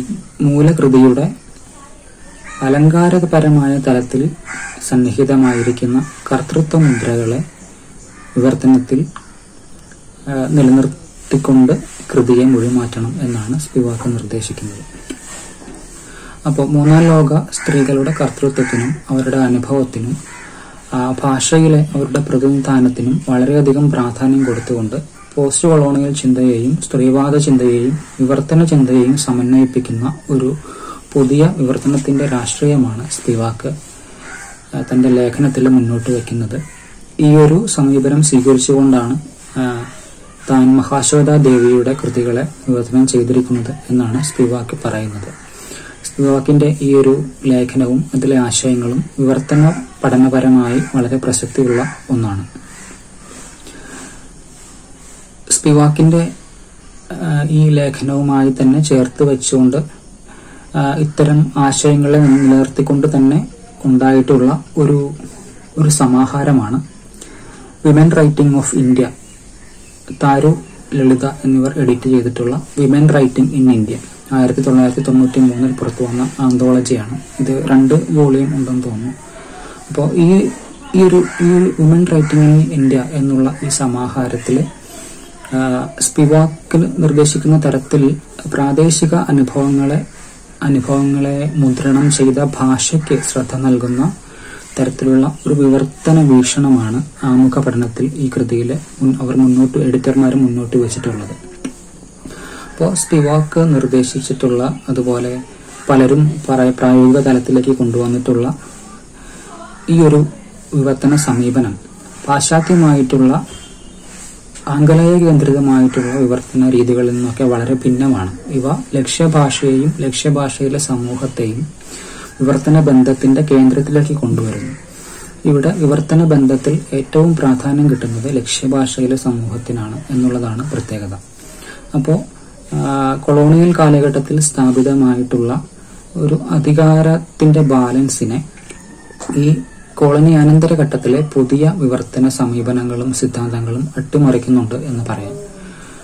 മൂലകൃതിയുടെ അലങ്കാരപരമായ തലത്തിൽ സന്നിഹിതമായിരിക്കുന്ന കർത്തൃത്വ മുദ്രകളെ വിവർത്തനത്തിൽ നിലനിർത്തിക്കൊണ്ട് കൃതിയെ മൊഴിമാറ്റണം എന്നാണ് സ്പിവാക്ക് നിർദ്ദേശിക്കുന്നത്. അപ്പോൾ മൂന്നാം ലോക സ്ത്രീകളുടെ കർത്തൃത്വത്തിനും അവരുടെ അനുഭവത്തിനും ഭാഷയിലെ അവരുടെ പ്രതിനിധാനത്തിനും വളരെയധികം പ്രാധാന്യം കൊടുത്തുകൊണ്ട് പോസ്റ്റ് കൊളോണിയൽ ചിന്തയെയും സ്ത്രീവാദ ചിന്തയെയും വിവർത്തന ചിന്തയെയും സമന്വയിപ്പിക്കുന്ന ഒരു പുതിയ വിവർത്തനത്തിന്റെ രാഷ്ട്രീയമാണ് സ്പിവാക്ക് തന്റെ ലേഖനത്തിൽ മുന്നോട്ട് വയ്ക്കുന്നത്. ഈ ഒരു സമീപനം സ്വീകരിച്ചുകൊണ്ടാണ് താൻ മഹാശ്വേത ദേവിയുടെ കൃതികളെ വിവർത്തനം ചെയ്തിരിക്കുന്നത് എന്നാണ് സ്പിവാക്ക് പറയുന്നത്. സ്പിവാക്കിന്റെ ഈ ഒരു ലേഖനവും അതിലെ ആശയങ്ങളും വിവർത്തന പഠനപരമായി വളരെ പ്രസക്തിയുള്ള ഒന്നാണ്. സ്പിവാക്കിന്റെ ഈ ലേഖനവുമായി തന്നെ ചേർത്ത് വെച്ചുകൊണ്ട് ഇത്തരം ആശയങ്ങളെ നിലനിർത്തിക്കൊണ്ട് തന്നെ ഉണ്ടായിട്ടുള്ള ഒരു സമാഹാരമാണ് വിമൻ റൈറ്റിംഗ് ഓഫ് ഇന്ത്യ. താരു, ലളിത എന്നിവർ എഡിറ്റ് ചെയ്തിട്ടുള്ള വിമൻ റൈറ്റിംഗ് ഇൻ ഇന്ത്യ 1993 പുറത്തു വന്ന ആന്തോളജിയാണ്. ഇത് 2 വോളിയം ഉണ്ടെന്ന് തോന്നുന്നു. അപ്പോൾ ഈ ഒരു വിമൻ റൈറ്റിംഗ് ഇൻ ഇന്ത്യ എന്നുള്ള ഈ സമാഹാരത്തിൽ സ്പിവാക്ക് നിർദ്ദേശിക്കുന്ന തരത്തിൽ പ്രാദേശിക അനുഭവങ്ങളെ മുദ്രണം ചെയ്ത ഭാഷയ്ക്ക് ശ്രദ്ധ നൽകുന്ന തരത്തിലുള്ള ഒരു വിവർത്തന വീക്ഷണമാണ് ആമുഖ പഠനത്തിൽ ഈ കൃതിയിൽ അവർ എഡിറ്റർമാർ മുന്നോട്ട് വെച്ചിട്ടുള്ളത്. അപ്പോൾ സ്പിവാക്ക് നിർദ്ദേശിച്ചിട്ടുള്ള, അതുപോലെ പലരും പ്രായോഗിക തലത്തിലേക്ക് കൊണ്ടുവന്നിട്ടുള്ള ഈ ഒരു വിവർത്തന സമീപനം പാശ്ചാത്യമായിട്ടുള്ള ആംഗലേയ കേന്ദ്രിതമായിട്ടുള്ള വിവർത്തന രീതികളിൽ നിന്നൊക്കെ വളരെ ഭിന്നമാണ്. ഇവ ലക്ഷ്യഭാഷയെയും ലക്ഷ്യഭാഷയിലെ സമൂഹത്തെയും വിവർത്തന ബന്ധത്തിന്റെ കേന്ദ്രത്തിലേക്ക് കൊണ്ടുവരുന്നു. ഇവിടെ വിവർത്തന ബന്ധത്തിൽ ഏറ്റവും പ്രാധാന്യം കിട്ടുന്നത് ലക്ഷ്യഭാഷയിലെ സമൂഹത്തിനാണ് എന്നുള്ളതാണ് പ്രത്യേകത. അപ്പോൾ കൊളോണിയൽ കാലഘട്ടത്തിൽ സ്ഥാപിതമായിട്ടുള്ള ഒരു അധികാരത്തിന്റെ ബാലൻസിനെ ഈ കോളനിയാനന്തര ഘട്ടത്തിലെ പുതിയ വിവർത്തന സമീപനങ്ങളും സിദ്ധാന്തങ്ങളും അട്ടിമറിക്കുന്നുണ്ട് എന്ന് പറയാം.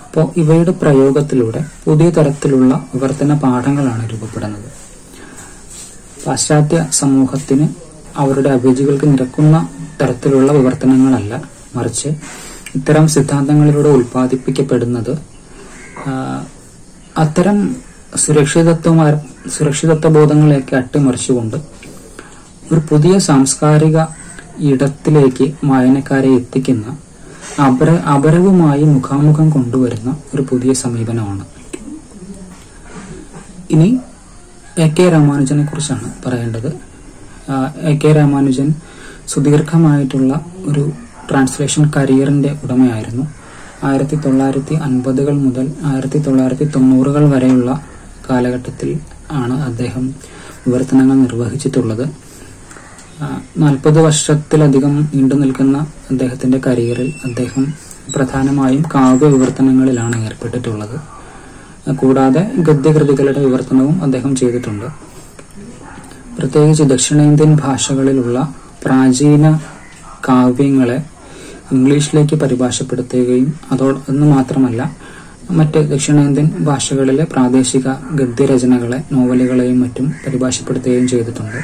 അപ്പോൾ ഇവയുടെ പ്രയോഗത്തിലൂടെ പുതിയ തരത്തിലുള്ള വിവർത്തന പാഠങ്ങളാണ് രൂപപ്പെടുന്നത്. പാശ്ചാത്യ സമൂഹത്തിന് അവരുടെ അഭിരുചികൾക്ക് നിരക്കുന്ന തരത്തിലുള്ള വിവർത്തനങ്ങളല്ല, മറിച്ച് ഇത്തരം സിദ്ധാന്തങ്ങളിലൂടെ ഉൽപ്പാദിപ്പിക്കപ്പെടുന്നത് അത്തരം സുരക്ഷിതത്വ ബോധങ്ങളെയൊക്കെ അട്ടിമറിച്ചുകൊണ്ട് ഒരു പുതിയ സാംസ്കാരിക ഇടത്തിലേക്ക് വായനക്കാരെ എത്തിക്കുന്ന അപരവുമായി മുഖാമുഖം കൊണ്ടുവരുന്ന ഒരു പുതിയ സമീപനമാണ്. ഇനി എ.കെ. രാമാനുജനെ കുറിച്ചാണ് പറയേണ്ടത്. എ.കെ. രാമാനുജൻ സുദീർഘമായിട്ടുള്ള ഒരു ട്രാൻസ്ലേഷൻ കരിയറിന്റെ ഉടമയായിരുന്നു. 1950 മുതൽ 1990 വരെയുള്ള കാലഘട്ടത്തിൽ ആണ് അദ്ദേഹം വിവർത്തനങ്ങൾ നിർവഹിച്ചിട്ടുള്ളത്. 40 വർഷത്തിലധികം നീണ്ടു നിൽക്കുന്ന അദ്ദേഹത്തിന്റെ കരിയറിൽ അദ്ദേഹം പ്രധാനമായും കാവ്യ വിവർത്തനങ്ങളിലാണ് ഏർപ്പെട്ടിട്ടുള്ളത്. കൂടാതെ ഗദ്യകൃതികളുടെ വിവർത്തനവും അദ്ദേഹം ചെയ്തിട്ടുണ്ട്. പ്രത്യേകിച്ച് ദക്ഷിണേന്ത്യൻ ഭാഷകളിലുള്ള പ്രാചീന കാവ്യങ്ങളെ ഇംഗ്ലീഷിലേക്ക് പരിഭാഷപ്പെടുത്തുകയും അതൊന്നു മാത്രമല്ല മറ്റ് ദക്ഷിണേന്ത്യൻ ഭാഷകളിലെ പ്രാദേശിക ഗദ്യരചനകളെ, നോവലുകളെയും മറ്റും പരിഭാഷപ്പെടുത്തുകയും ചെയ്തിട്ടുണ്ട്.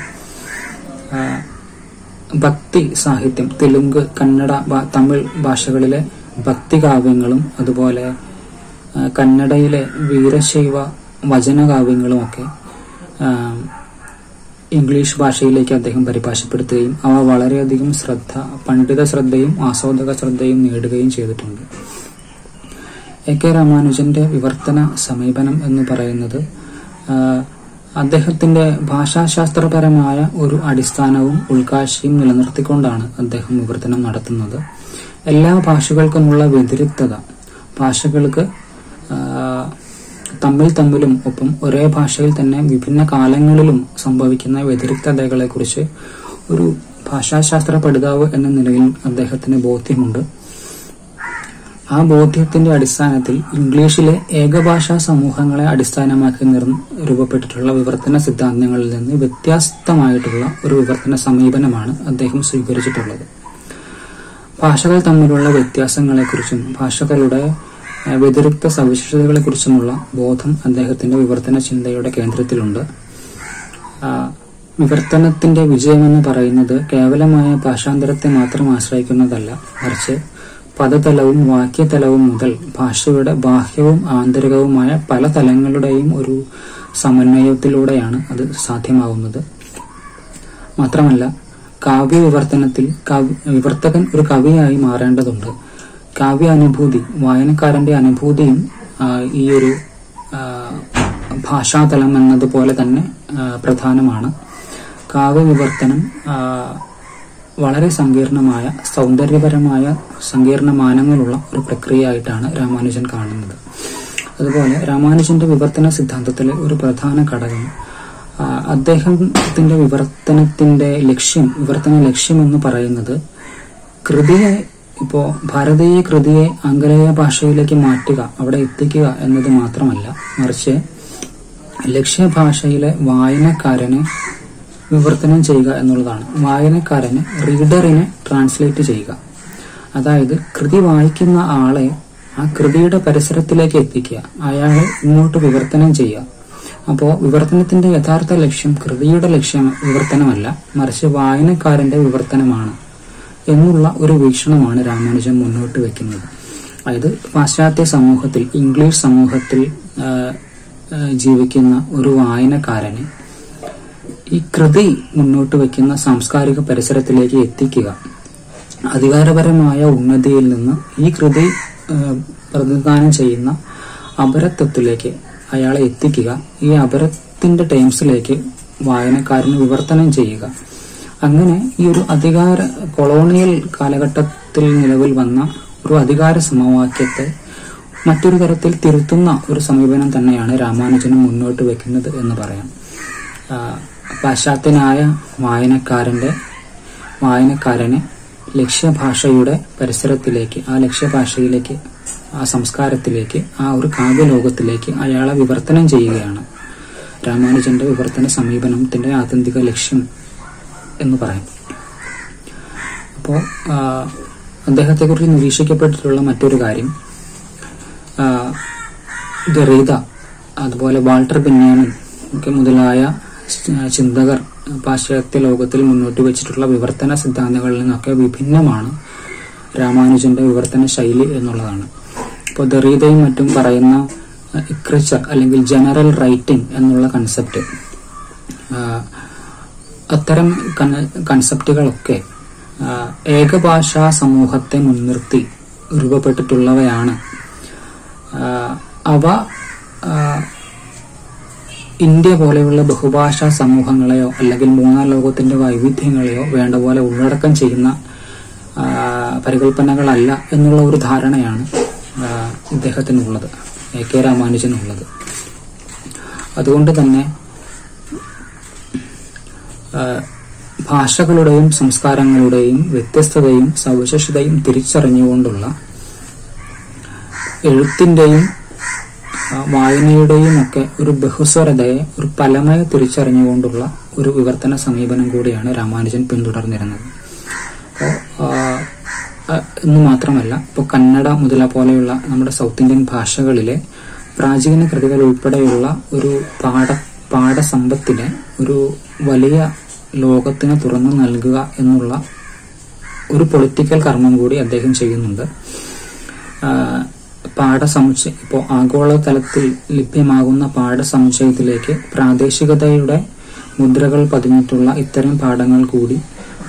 ഭക്തി സാഹിത്യം, തെലുങ്ക്, കന്നഡ, തമിഴ് ഭാഷകളിലെ ഭക്തി കാവ്യങ്ങളും അതുപോലെ കന്നഡയിലെ വീരശൈവ വചനകാവ്യങ്ങളുമൊക്കെ ഇംഗ്ലീഷ് ഭാഷയിലേക്ക് അദ്ദേഹം പരിഭാഷപ്പെടുത്തുകയും അവ വളരെയധികം പണ്ഡിത ശ്രദ്ധയും ആസ്വാദക ശ്രദ്ധയും നേടുകയും ചെയ്തിട്ടുണ്ട്. എ.കെ. രാമാനുജന്റെ വിവർത്തന സമീപനം എന്ന് പറയുന്നത് അദ്ദേഹത്തിന്റെ ഭാഷാശാസ്ത്രപരമായ ഒരു അടിസ്ഥാനവും ഉൾക്കാഴ്ചയും നിലനിർത്തിക്കൊണ്ടാണ് അദ്ദേഹം വിവർത്തനം നടത്തുന്നത്. എല്ലാ ഭാഷകൾക്കുമുള്ള വ്യതിരിക്തത, ഭാഷകൾക്ക് തമ്മിലും ഒപ്പം ഒരേ ഭാഷയിൽ തന്നെ വിഭിന്ന കാലങ്ങളിലും സംഭവിക്കുന്ന വ്യതിരിക്തതകളെ കുറിച്ച് ഒരു ഭാഷാശാസ്ത്ര പഠിതാവ് എന്ന നിലയിൽ അദ്ദേഹത്തിന് ബോധ്യമുണ്ട്. ആ ബോധ്യത്തിന്റെ അടിസ്ഥാനത്തിൽ ഇംഗ്ലീഷിലെ ഏകഭാഷാ സമൂഹങ്ങളെ അടിസ്ഥാനമാക്കി രൂപപ്പെട്ടിട്ടുള്ള വിവർത്തന സിദ്ധാന്തങ്ങളിൽ നിന്ന് വ്യത്യസ്തമായിട്ടുള്ള ഒരു വിവർത്തന സമീപനമാണ് അദ്ദേഹം സ്വീകരിച്ചിട്ടുള്ളത്. ഭാഷകൾ തമ്മിലുള്ള വ്യത്യാസങ്ങളെക്കുറിച്ചും ഭാഷകളുടെ വ്യതിരിക്ത സവിശേഷതകളെക്കുറിച്ചുമുള്ള ബോധം അദ്ദേഹത്തിന്റെ വിവർത്തന ചിന്തയുടെ കേന്ദ്രത്തിലുണ്ട്. വിവർത്തനത്തിന്റെ വിജയമെന്ന് പറയുന്നത് കേവലമായ ഭാഷാന്തരത്തെ മാത്രം ആശ്രയിക്കുന്നതല്ല, മറിച്ച് പദതലവും വാക്യതലവും മുതൽ ഭാഷയുടെ ബാഹ്യവും ആന്തരികവുമായ പല തലങ്ങളുടെയും ഒരു സമന്വയത്തിലൂടെയാണ് അത് സാധ്യമാവുന്നത്. മാത്രമല്ല, കാവ്യ വിവർത്തനത്തിൽ വിവർത്തകൻ ഒരു കവിയായി മാറേണ്ടതുണ്ട്. കാവ്യ അനുഭൂതി, വായനക്കാരന്റെ അനുഭൂതിയും ഈ ഒരു ഭാഷാതലം എന്നതുപോലെ തന്നെ പ്രധാനമാണ്. കാവ്യ വിവർത്തനം വളരെ സങ്കീർണമായ, സൗന്ദര്യപരമായ സങ്കീർണമാനങ്ങളുള്ള ഒരു പ്രക്രിയയായിട്ടാണ് രാമാനുജൻ കാണുന്നത്. അതുപോലെ രാമാനുജന്റെ വിവർത്തന സിദ്ധാന്തത്തിലെ ഒരു പ്രധാന ഘടകം അദ്ദേഹത്തിന്റെ വിവർത്തന ലക്ഷ്യം എന്ന് പറയുന്നത് കൃതിയെ ഇപ്പോൾ ഭാരതീയ കൃതിയെ ആംഗലേയ ഭാഷയിലേക്ക് മാറ്റുക, അവിടെ എത്തിക്കുക എന്നത് മാത്രമല്ല, മറിച്ച് ലക്ഷ്യഭാഷയിലെ വായനക്കാരനെ വിവർത്തനം ചെയ്യുക എന്നുള്ളതാണ്. വായനക്കാരന്, റീഡറിനെ ട്രാൻസ്ലേറ്റ് ചെയ്യുക. അതായത് കൃതി വായിക്കുന്ന ആളെ ആ കൃതിയുടെ പരിസരത്തിലേക്ക് എത്തിക്കുക, അയാളെ ഇങ്ങോട്ട് വിവർത്തനം ചെയ്യുക. അപ്പോൾ വിവർത്തനത്തിന്റെ യഥാർത്ഥ ലക്ഷ്യം കൃതിയുടെ ലക്ഷ്യം വിവർത്തനമല്ല, മറിച്ച് വായനക്കാരന്റെ വിവർത്തനമാണ് എന്നുള്ള ഒരു വീക്ഷണമാണ് രാമാനുജൻ മുന്നോട്ട് വെക്കുന്നത്. അതായത് പാശ്ചാത്യ സമൂഹത്തിൽ, ഇംഗ്ലീഷ് സമൂഹത്തിൽ ജീവിക്കുന്ന ഒരു വായനക്കാരനെ ഈ കൃതി മുന്നോട്ട് വെക്കുന്ന സാംസ്കാരിക പരിസരത്തിലേക്ക് എത്തിക്കുക, അധികാരപരമായ ഉന്നതിയിൽ നിന്ന് ഈ കൃതി പ്രതിനിധാനം ചെയ്യുന്ന അപരത്വത്തിലേക്ക് അയാളെ എത്തിക്കുക, ഈ അപരത്തിന്റെ ടേംസിലേക്ക് വായനക്കാരന് വിവർത്തനം ചെയ്യുക. അങ്ങനെ ഈ ഒരു കൊളോണിയൽ കാലഘട്ടത്തിൽ നിലവിൽ വന്ന ഒരു അധികാര സമവാക്യത്തെ മറ്റൊരു തരത്തിൽ തിരുത്തുന്ന ഒരു സമീപനം തന്നെയാണ് രാമാനുജനും മുന്നോട്ട് വെക്കുന്നത് എന്ന് പറയാം. പാശ്ചാത്യനായ വായനക്കാരനെ ലക്ഷ്യഭാഷയുടെ പരിസരത്തിലേക്ക്, ആ ലക്ഷ്യഭാഷയിലേക്ക്, ആ സംസ്കാരത്തിലേക്ക്, ആ ഒരു കാവ്യലോകത്തിലേക്ക് അയാളെ വിവർത്തനം ചെയ്യുകയാണ് രാമാനുജന്റെ വിവർത്തന സമീപനത്തിന്റെ ആത്യന്തിക ലക്ഷ്യം എന്ന് പറയാം. അപ്പോൾ അദ്ദേഹത്തെക്കുറിച്ച് നിരീക്ഷിക്കപ്പെട്ടിട്ടുള്ള മറ്റൊരു കാര്യം, ദരീദ, അതുപോലെ വാൾട്ടർ ബെന്യാമിൻ മുതലായ ചിന്തകർ പാശ്ചാത്യ ലോകത്തിൽ മുന്നോട്ട് വെച്ചിട്ടുള്ള വിവർത്തന സിദ്ധാന്തങ്ങളിൽ നിന്നൊക്കെ വിഭിന്നമാണ് രാമാനുജന്റെ വിവർത്തന ശൈലി എന്നുള്ളതാണ്. ഇപ്പോൾ ദരീദയും മറ്റും പറയുന്ന ഇക്രിച്ചർ അല്ലെങ്കിൽ ജനറൽ റൈറ്റിംഗ് എന്നുള്ള കൺസെപ്റ്റ്, അത്തരം കൺസെപ്റ്റുകളൊക്കെ ഏകഭാഷാ സമൂഹത്തെ മുൻനിർത്തി രൂപപ്പെട്ടിട്ടുള്ളവയാണ്. അവ ഇന്ത്യ പോലെയുള്ള ബഹുഭാഷാ സമൂഹങ്ങളെയോ അല്ലെങ്കിൽ മൂന്നാം ലോകത്തിന്റെ വൈവിധ്യങ്ങളെയോ വേണ്ട പോലെ ഉള്ളടക്കം ചെയ്യുന്ന പരികൽപ്പനകളല്ല എന്നുള്ള ഒരു ധാരണയാണ് ഇദ്ദേഹത്തിനുള്ളത്, എ.കെ. രാമാനുജനുള്ളത്. അതുകൊണ്ട് തന്നെ ഭാഷകളുടെയും സംസ്കാരങ്ങളുടെയും വ്യത്യസ്തതയും സവിശേഷതയും തിരിച്ചറിഞ്ഞുകൊണ്ടുള്ള എഴുത്തിന്റെയും വായനയുടെയും ഒക്കെ ഒരു ബഹുസ്വരതയെ, ഒരു പലമയെ തിരിച്ചറിഞ്ഞുകൊണ്ടുള്ള ഒരു വിവർത്തന സമീപനം കൂടിയാണ് രാമാനുജൻ പിന്തുടർന്നിരുന്നത്. എന്ന് മാത്രമല്ല, ഇപ്പോൾ കന്നഡ മുതല പോലെയുള്ള നമ്മുടെ സൗത്ത് ഇന്ത്യൻ ഭാഷകളിലെ പ്രാചീന കൃതികൾ ഉൾപ്പെടെയുള്ള ഒരു പാഠസമ്പത്തിനെ ഒരു വലിയ ലോകത്തിന് തുറന്നു നൽകുക എന്നുള്ള ഒരു പൊളിറ്റിക്കൽ കർമ്മം കൂടി അദ്ദേഹം ചെയ്യുന്നുണ്ട്. പാഠസമുച്ചയം, ഇപ്പോൾ ആഗോളതലത്തിൽ ലഭ്യമാകുന്ന പാഠസമുച്ചയത്തിലേക്ക് പ്രാദേശികതയുടെ മുദ്രകൾ പതിഞ്ഞിട്ടുള്ള ഇത്തരം പാഠങ്ങൾ കൂടി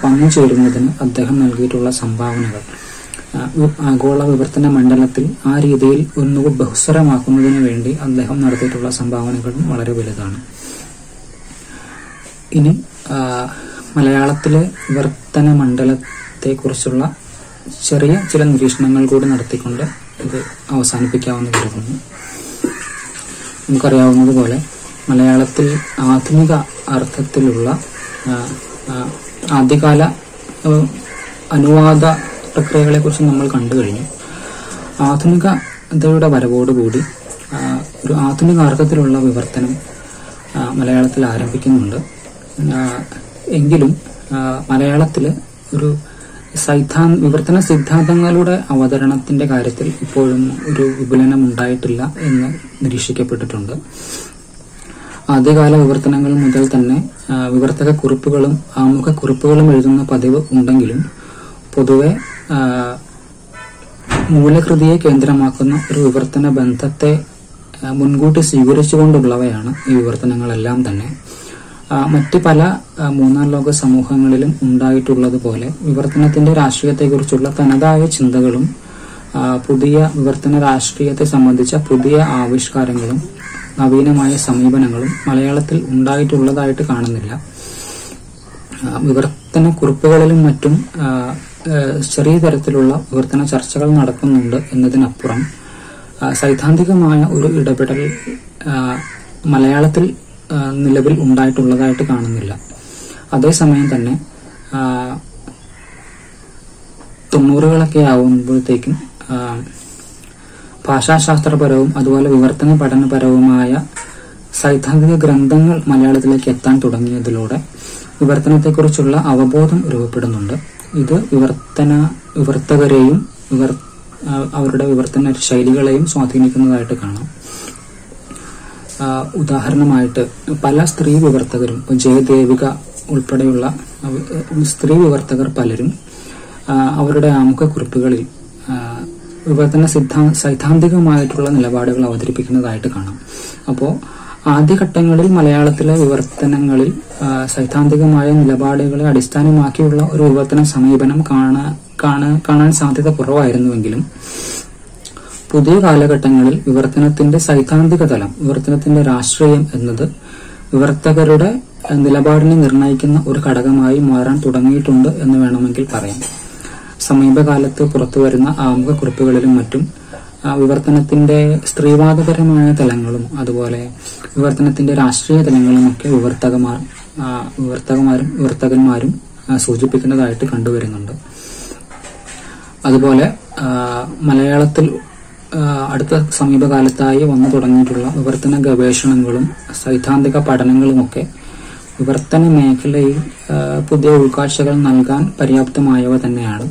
വന്നു ചേരുന്നതിന് അദ്ദേഹം നൽകിയിട്ടുള്ള സംഭാവനകൾ ആഗോള വിവർത്തന മണ്ഡലത്തിൽ ആ രീതിയിൽ ഒന്നുകൂടി ബഹുസ്വരമാക്കുന്നതിന് വേണ്ടി അദ്ദേഹം നടത്തിയിട്ടുള്ള സംഭാവനകളും വളരെ വലുതാണ്. ഇനി മലയാളത്തിലെ വിവർത്തന മണ്ഡലത്തെക്കുറിച്ചുള്ള ചെറിയ ചില നിരീക്ഷണങ്ങൾ കൂടി നടത്തിക്കൊണ്ട് ഇത് അവസാനിപ്പിക്കാമെന്ന് കരുതുന്നു. നമുക്കറിയാവുന്നതുപോലെ മലയാളത്തിൽ ആധുനിക അർത്ഥത്തിലുള്ള ആദ്യകാല അനുവാദ പ്രക്രിയകളെ കുറിച്ച് നമ്മൾ കണ്ടു കഴിഞ്ഞു. ആധുനികതയുടെ വരവോടുകൂടി ഒരു ആധുനിക അർത്ഥത്തിലുള്ള വിവർത്തനം മലയാളത്തിൽ ആരംഭിക്കുന്നുണ്ട്. എങ്കിലും മലയാളത്തിൽ ഒരു വിവർത്തന സിദ്ധാന്തങ്ങളുടെ അവതരണത്തിന്റെ കാര്യത്തിൽ ഇപ്പോഴും ഒരു വിപുലനം ഉണ്ടായിട്ടില്ല എന്ന് നിരീക്ഷിക്കപ്പെട്ടിട്ടുണ്ട്. ആദ്യകാല വിവർത്തനങ്ങൾ മുതൽ തന്നെ വിവർത്തക കുറിപ്പുകളും ആമുഖ കുറിപ്പുകളും എഴുതുന്ന പതിവ് ഉണ്ടെങ്കിലും പൊതുവെ മൂലകൃതിയെ കേന്ദ്രമാക്കുന്ന ഒരു വിവർത്തന ബന്ധത്തെ മുൻകൂട്ടി സ്വീകരിച്ചുകൊണ്ടുള്ളവയാണ് ഈ വിവർത്തനങ്ങളെല്ലാം തന്നെ. മറ്റ് പല മൂന്നാം ലോക സമൂഹങ്ങളിലും ഉണ്ടായിട്ടുള്ളതുപോലെ വിവർത്തനത്തിന്റെ രാഷ്ട്രീയത്തെക്കുറിച്ചുള്ള തനതായ ചിന്തകളും പുതിയ വിവർത്തന രാഷ്ട്രീയത്തെ സംബന്ധിച്ച പുതിയ ആവിഷ്കാരങ്ങളും നവീനമായ സമീപനങ്ങളും മലയാളത്തിൽ ഉണ്ടായിട്ടുള്ളതായിട്ട് കാണുന്നില്ല. വിവർത്തന കുറിപ്പുകളിലും മറ്റും ചെറിയ തരത്തിലുള്ള വിവർത്തന ചർച്ചകൾ നടക്കുന്നുണ്ട് എന്നതിനപ്പുറം സൈദ്ധാന്തികമായ ഒരു ഇടപെടൽ മലയാളത്തിൽ നിലവിൽ ഉണ്ടായിട്ടുള്ളതായിട്ട് കാണുന്നില്ല. അതേസമയം തന്നെ 90കളൊക്കെ ആവുമ്പോഴത്തേക്കും ഭാഷാശാസ്ത്രപരവും അതുപോലെ വിവർത്തന പഠനപരവുമായ സൈദ്ധാന്തിക ഗ്രന്ഥങ്ങൾ മലയാളത്തിലേക്ക് എത്താൻ തുടങ്ങിയതിലൂടെ വിവർത്തനത്തെക്കുറിച്ചുള്ള അവബോധം രൂപപ്പെടുന്നുണ്ട്. ഇത് വിവർത്തകരെയും അവരുടെ വിവർത്തന ശൈലികളെയും സ്വാധീനിക്കുന്നതായിട്ട് കാണാം. ഉദാഹരണമായിട്ട് പല സ്ത്രീ വിവർത്തകരും, ജയദേവിക ഉൾപ്പെടെയുള്ള സ്ത്രീ വിവർത്തകർ പലരും അവരുടെ ആമുഖക്കുറിപ്പുകളിൽ വിവർത്തന സൈദ്ധാന്തികമായിട്ടുള്ള നിലപാടുകൾ അവതരിപ്പിക്കുന്നതായിട്ട് കാണാം. അപ്പോൾ ആദ്യഘട്ടങ്ങളിൽ മലയാളത്തിലെ വിവർത്തനങ്ങളിൽ സൈദ്ധാന്തികമായ നിലപാടുകളെ അടിസ്ഥാനമാക്കിയുള്ള ഒരു വിവർത്തന സമീപനം കാണാൻ സാധ്യത കുറവായിരുന്നുവെങ്കിലും പുതിയ കാലഘട്ടങ്ങളിൽ വിവർത്തനത്തിന്റെ സൈദ്ധാന്തിക തലം, വിവർത്തനത്തിന്റെ രാഷ്ട്രീയം എന്നത് വിവർത്തകരുടെ നിലപാടിനെ നിർണ്ണയിക്കുന്ന ഒരു ഘടകമായി മാറാൻ തുടങ്ങിയിട്ടുണ്ട് എന്ന് വേണമെങ്കിൽ പറയാം. സമീപകാലത്ത് പുറത്തുവരുന്ന ആമുഖക്കുറിപ്പുകളിലും മറ്റും വിവർത്തനത്തിന്റെ സ്ത്രീവാദപരമായ തലങ്ങളും അതുപോലെ വിവർത്തനത്തിന്റെ രാഷ്ട്രീയ തലങ്ങളുമൊക്കെ വിവർത്തകന്മാരും സൂചിപ്പിക്കുന്നതായിട്ട് കണ്ടുവരുന്നുണ്ട്. അതുപോലെ മലയാളത്തിൽ അടുത്ത സമീപകാലത്തായി വന്നു തുടങ്ങിയിട്ടുള്ള വിവർത്തന ഗവേഷണങ്ങളും സൈദ്ധാന്തിക പഠനങ്ങളുമൊക്കെ വിവർത്തന മേഖലയിൽ പുതിയ ഉൾക്കാഴ്ചകൾ നൽകാൻ പര്യാപ്തമായവ തന്നെയാണ്.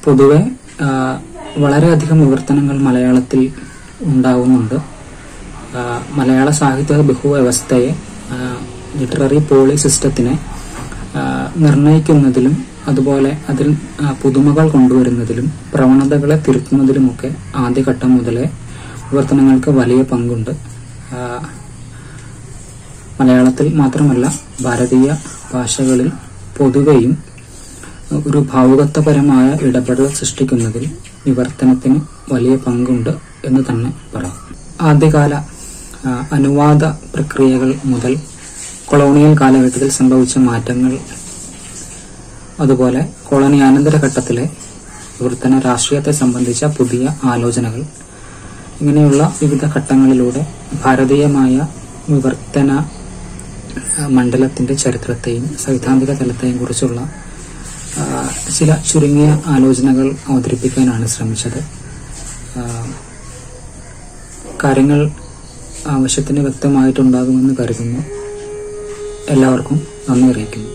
പൊതുവെ വളരെയധികം വിവർത്തനങ്ങൾ മലയാളത്തിൽ ഉണ്ടാവുന്നുണ്ട്. മലയാള സാഹിത്യ ബഹുവ്യവസ്ഥയെ, ലിറ്റററി പോളി സിസ്റ്റത്തിനെ നിർണയിക്കുന്നതിലും അതുപോലെ അതിൽ പുതുമകൾ കൊണ്ടുവരുന്നതിലും പ്രവണതകളെ തിരുത്തുന്നതിലുമൊക്കെ ആദ്യഘട്ടം മുതലേ വിവർത്തനങ്ങൾക്ക് വലിയ പങ്കുണ്ട്. മലയാളത്തിൽ മാത്രമല്ല ഭാരതീയ ഭാഷകളിൽ പൊതുവെയും ഒരു ഭാവുകത്വപരമായ ഇടപെടൽ സൃഷ്ടിക്കുന്നതിൽ വിവർത്തനത്തിന് വലിയ പങ്കുണ്ട് എന്ന് തന്നെ പറയാം. ആദ്യകാല അനുവാദ പ്രക്രിയകൾ മുതൽ കൊളോണിയൽ കാലഘട്ടത്തിൽ സംഭവിച്ച മാറ്റങ്ങൾ, അതുപോലെ കൊളോണിയാനന്തര ഘട്ടത്തിലെ വിവർത്തന രാഷ്ട്രീയത്തെ സംബന്ധിച്ച പുതിയ ആലോചനകൾ, ഇങ്ങനെയുള്ള വിവിധ ഘട്ടങ്ങളിലൂടെ ഭാരതീയമായ വിവർത്തന മണ്ഡലത്തിന്റെ ചരിത്രത്തെയും സൈദ്ധാന്തിക തലത്തെയും കുറിച്ചുള്ള ചില ചുരുങ്ങിയ ആലോചനകൾ അവതരിപ്പിക്കാനാണ് ശ്രമിച്ചത്. കാര്യങ്ങൾ ആവശ്യത്തിന് വ്യക്തമായിട്ടുണ്ടാകുമെന്ന് കരുതുന്നു. എല്ലാവർക്കും നന്ദി അറിയിക്കുന്നു.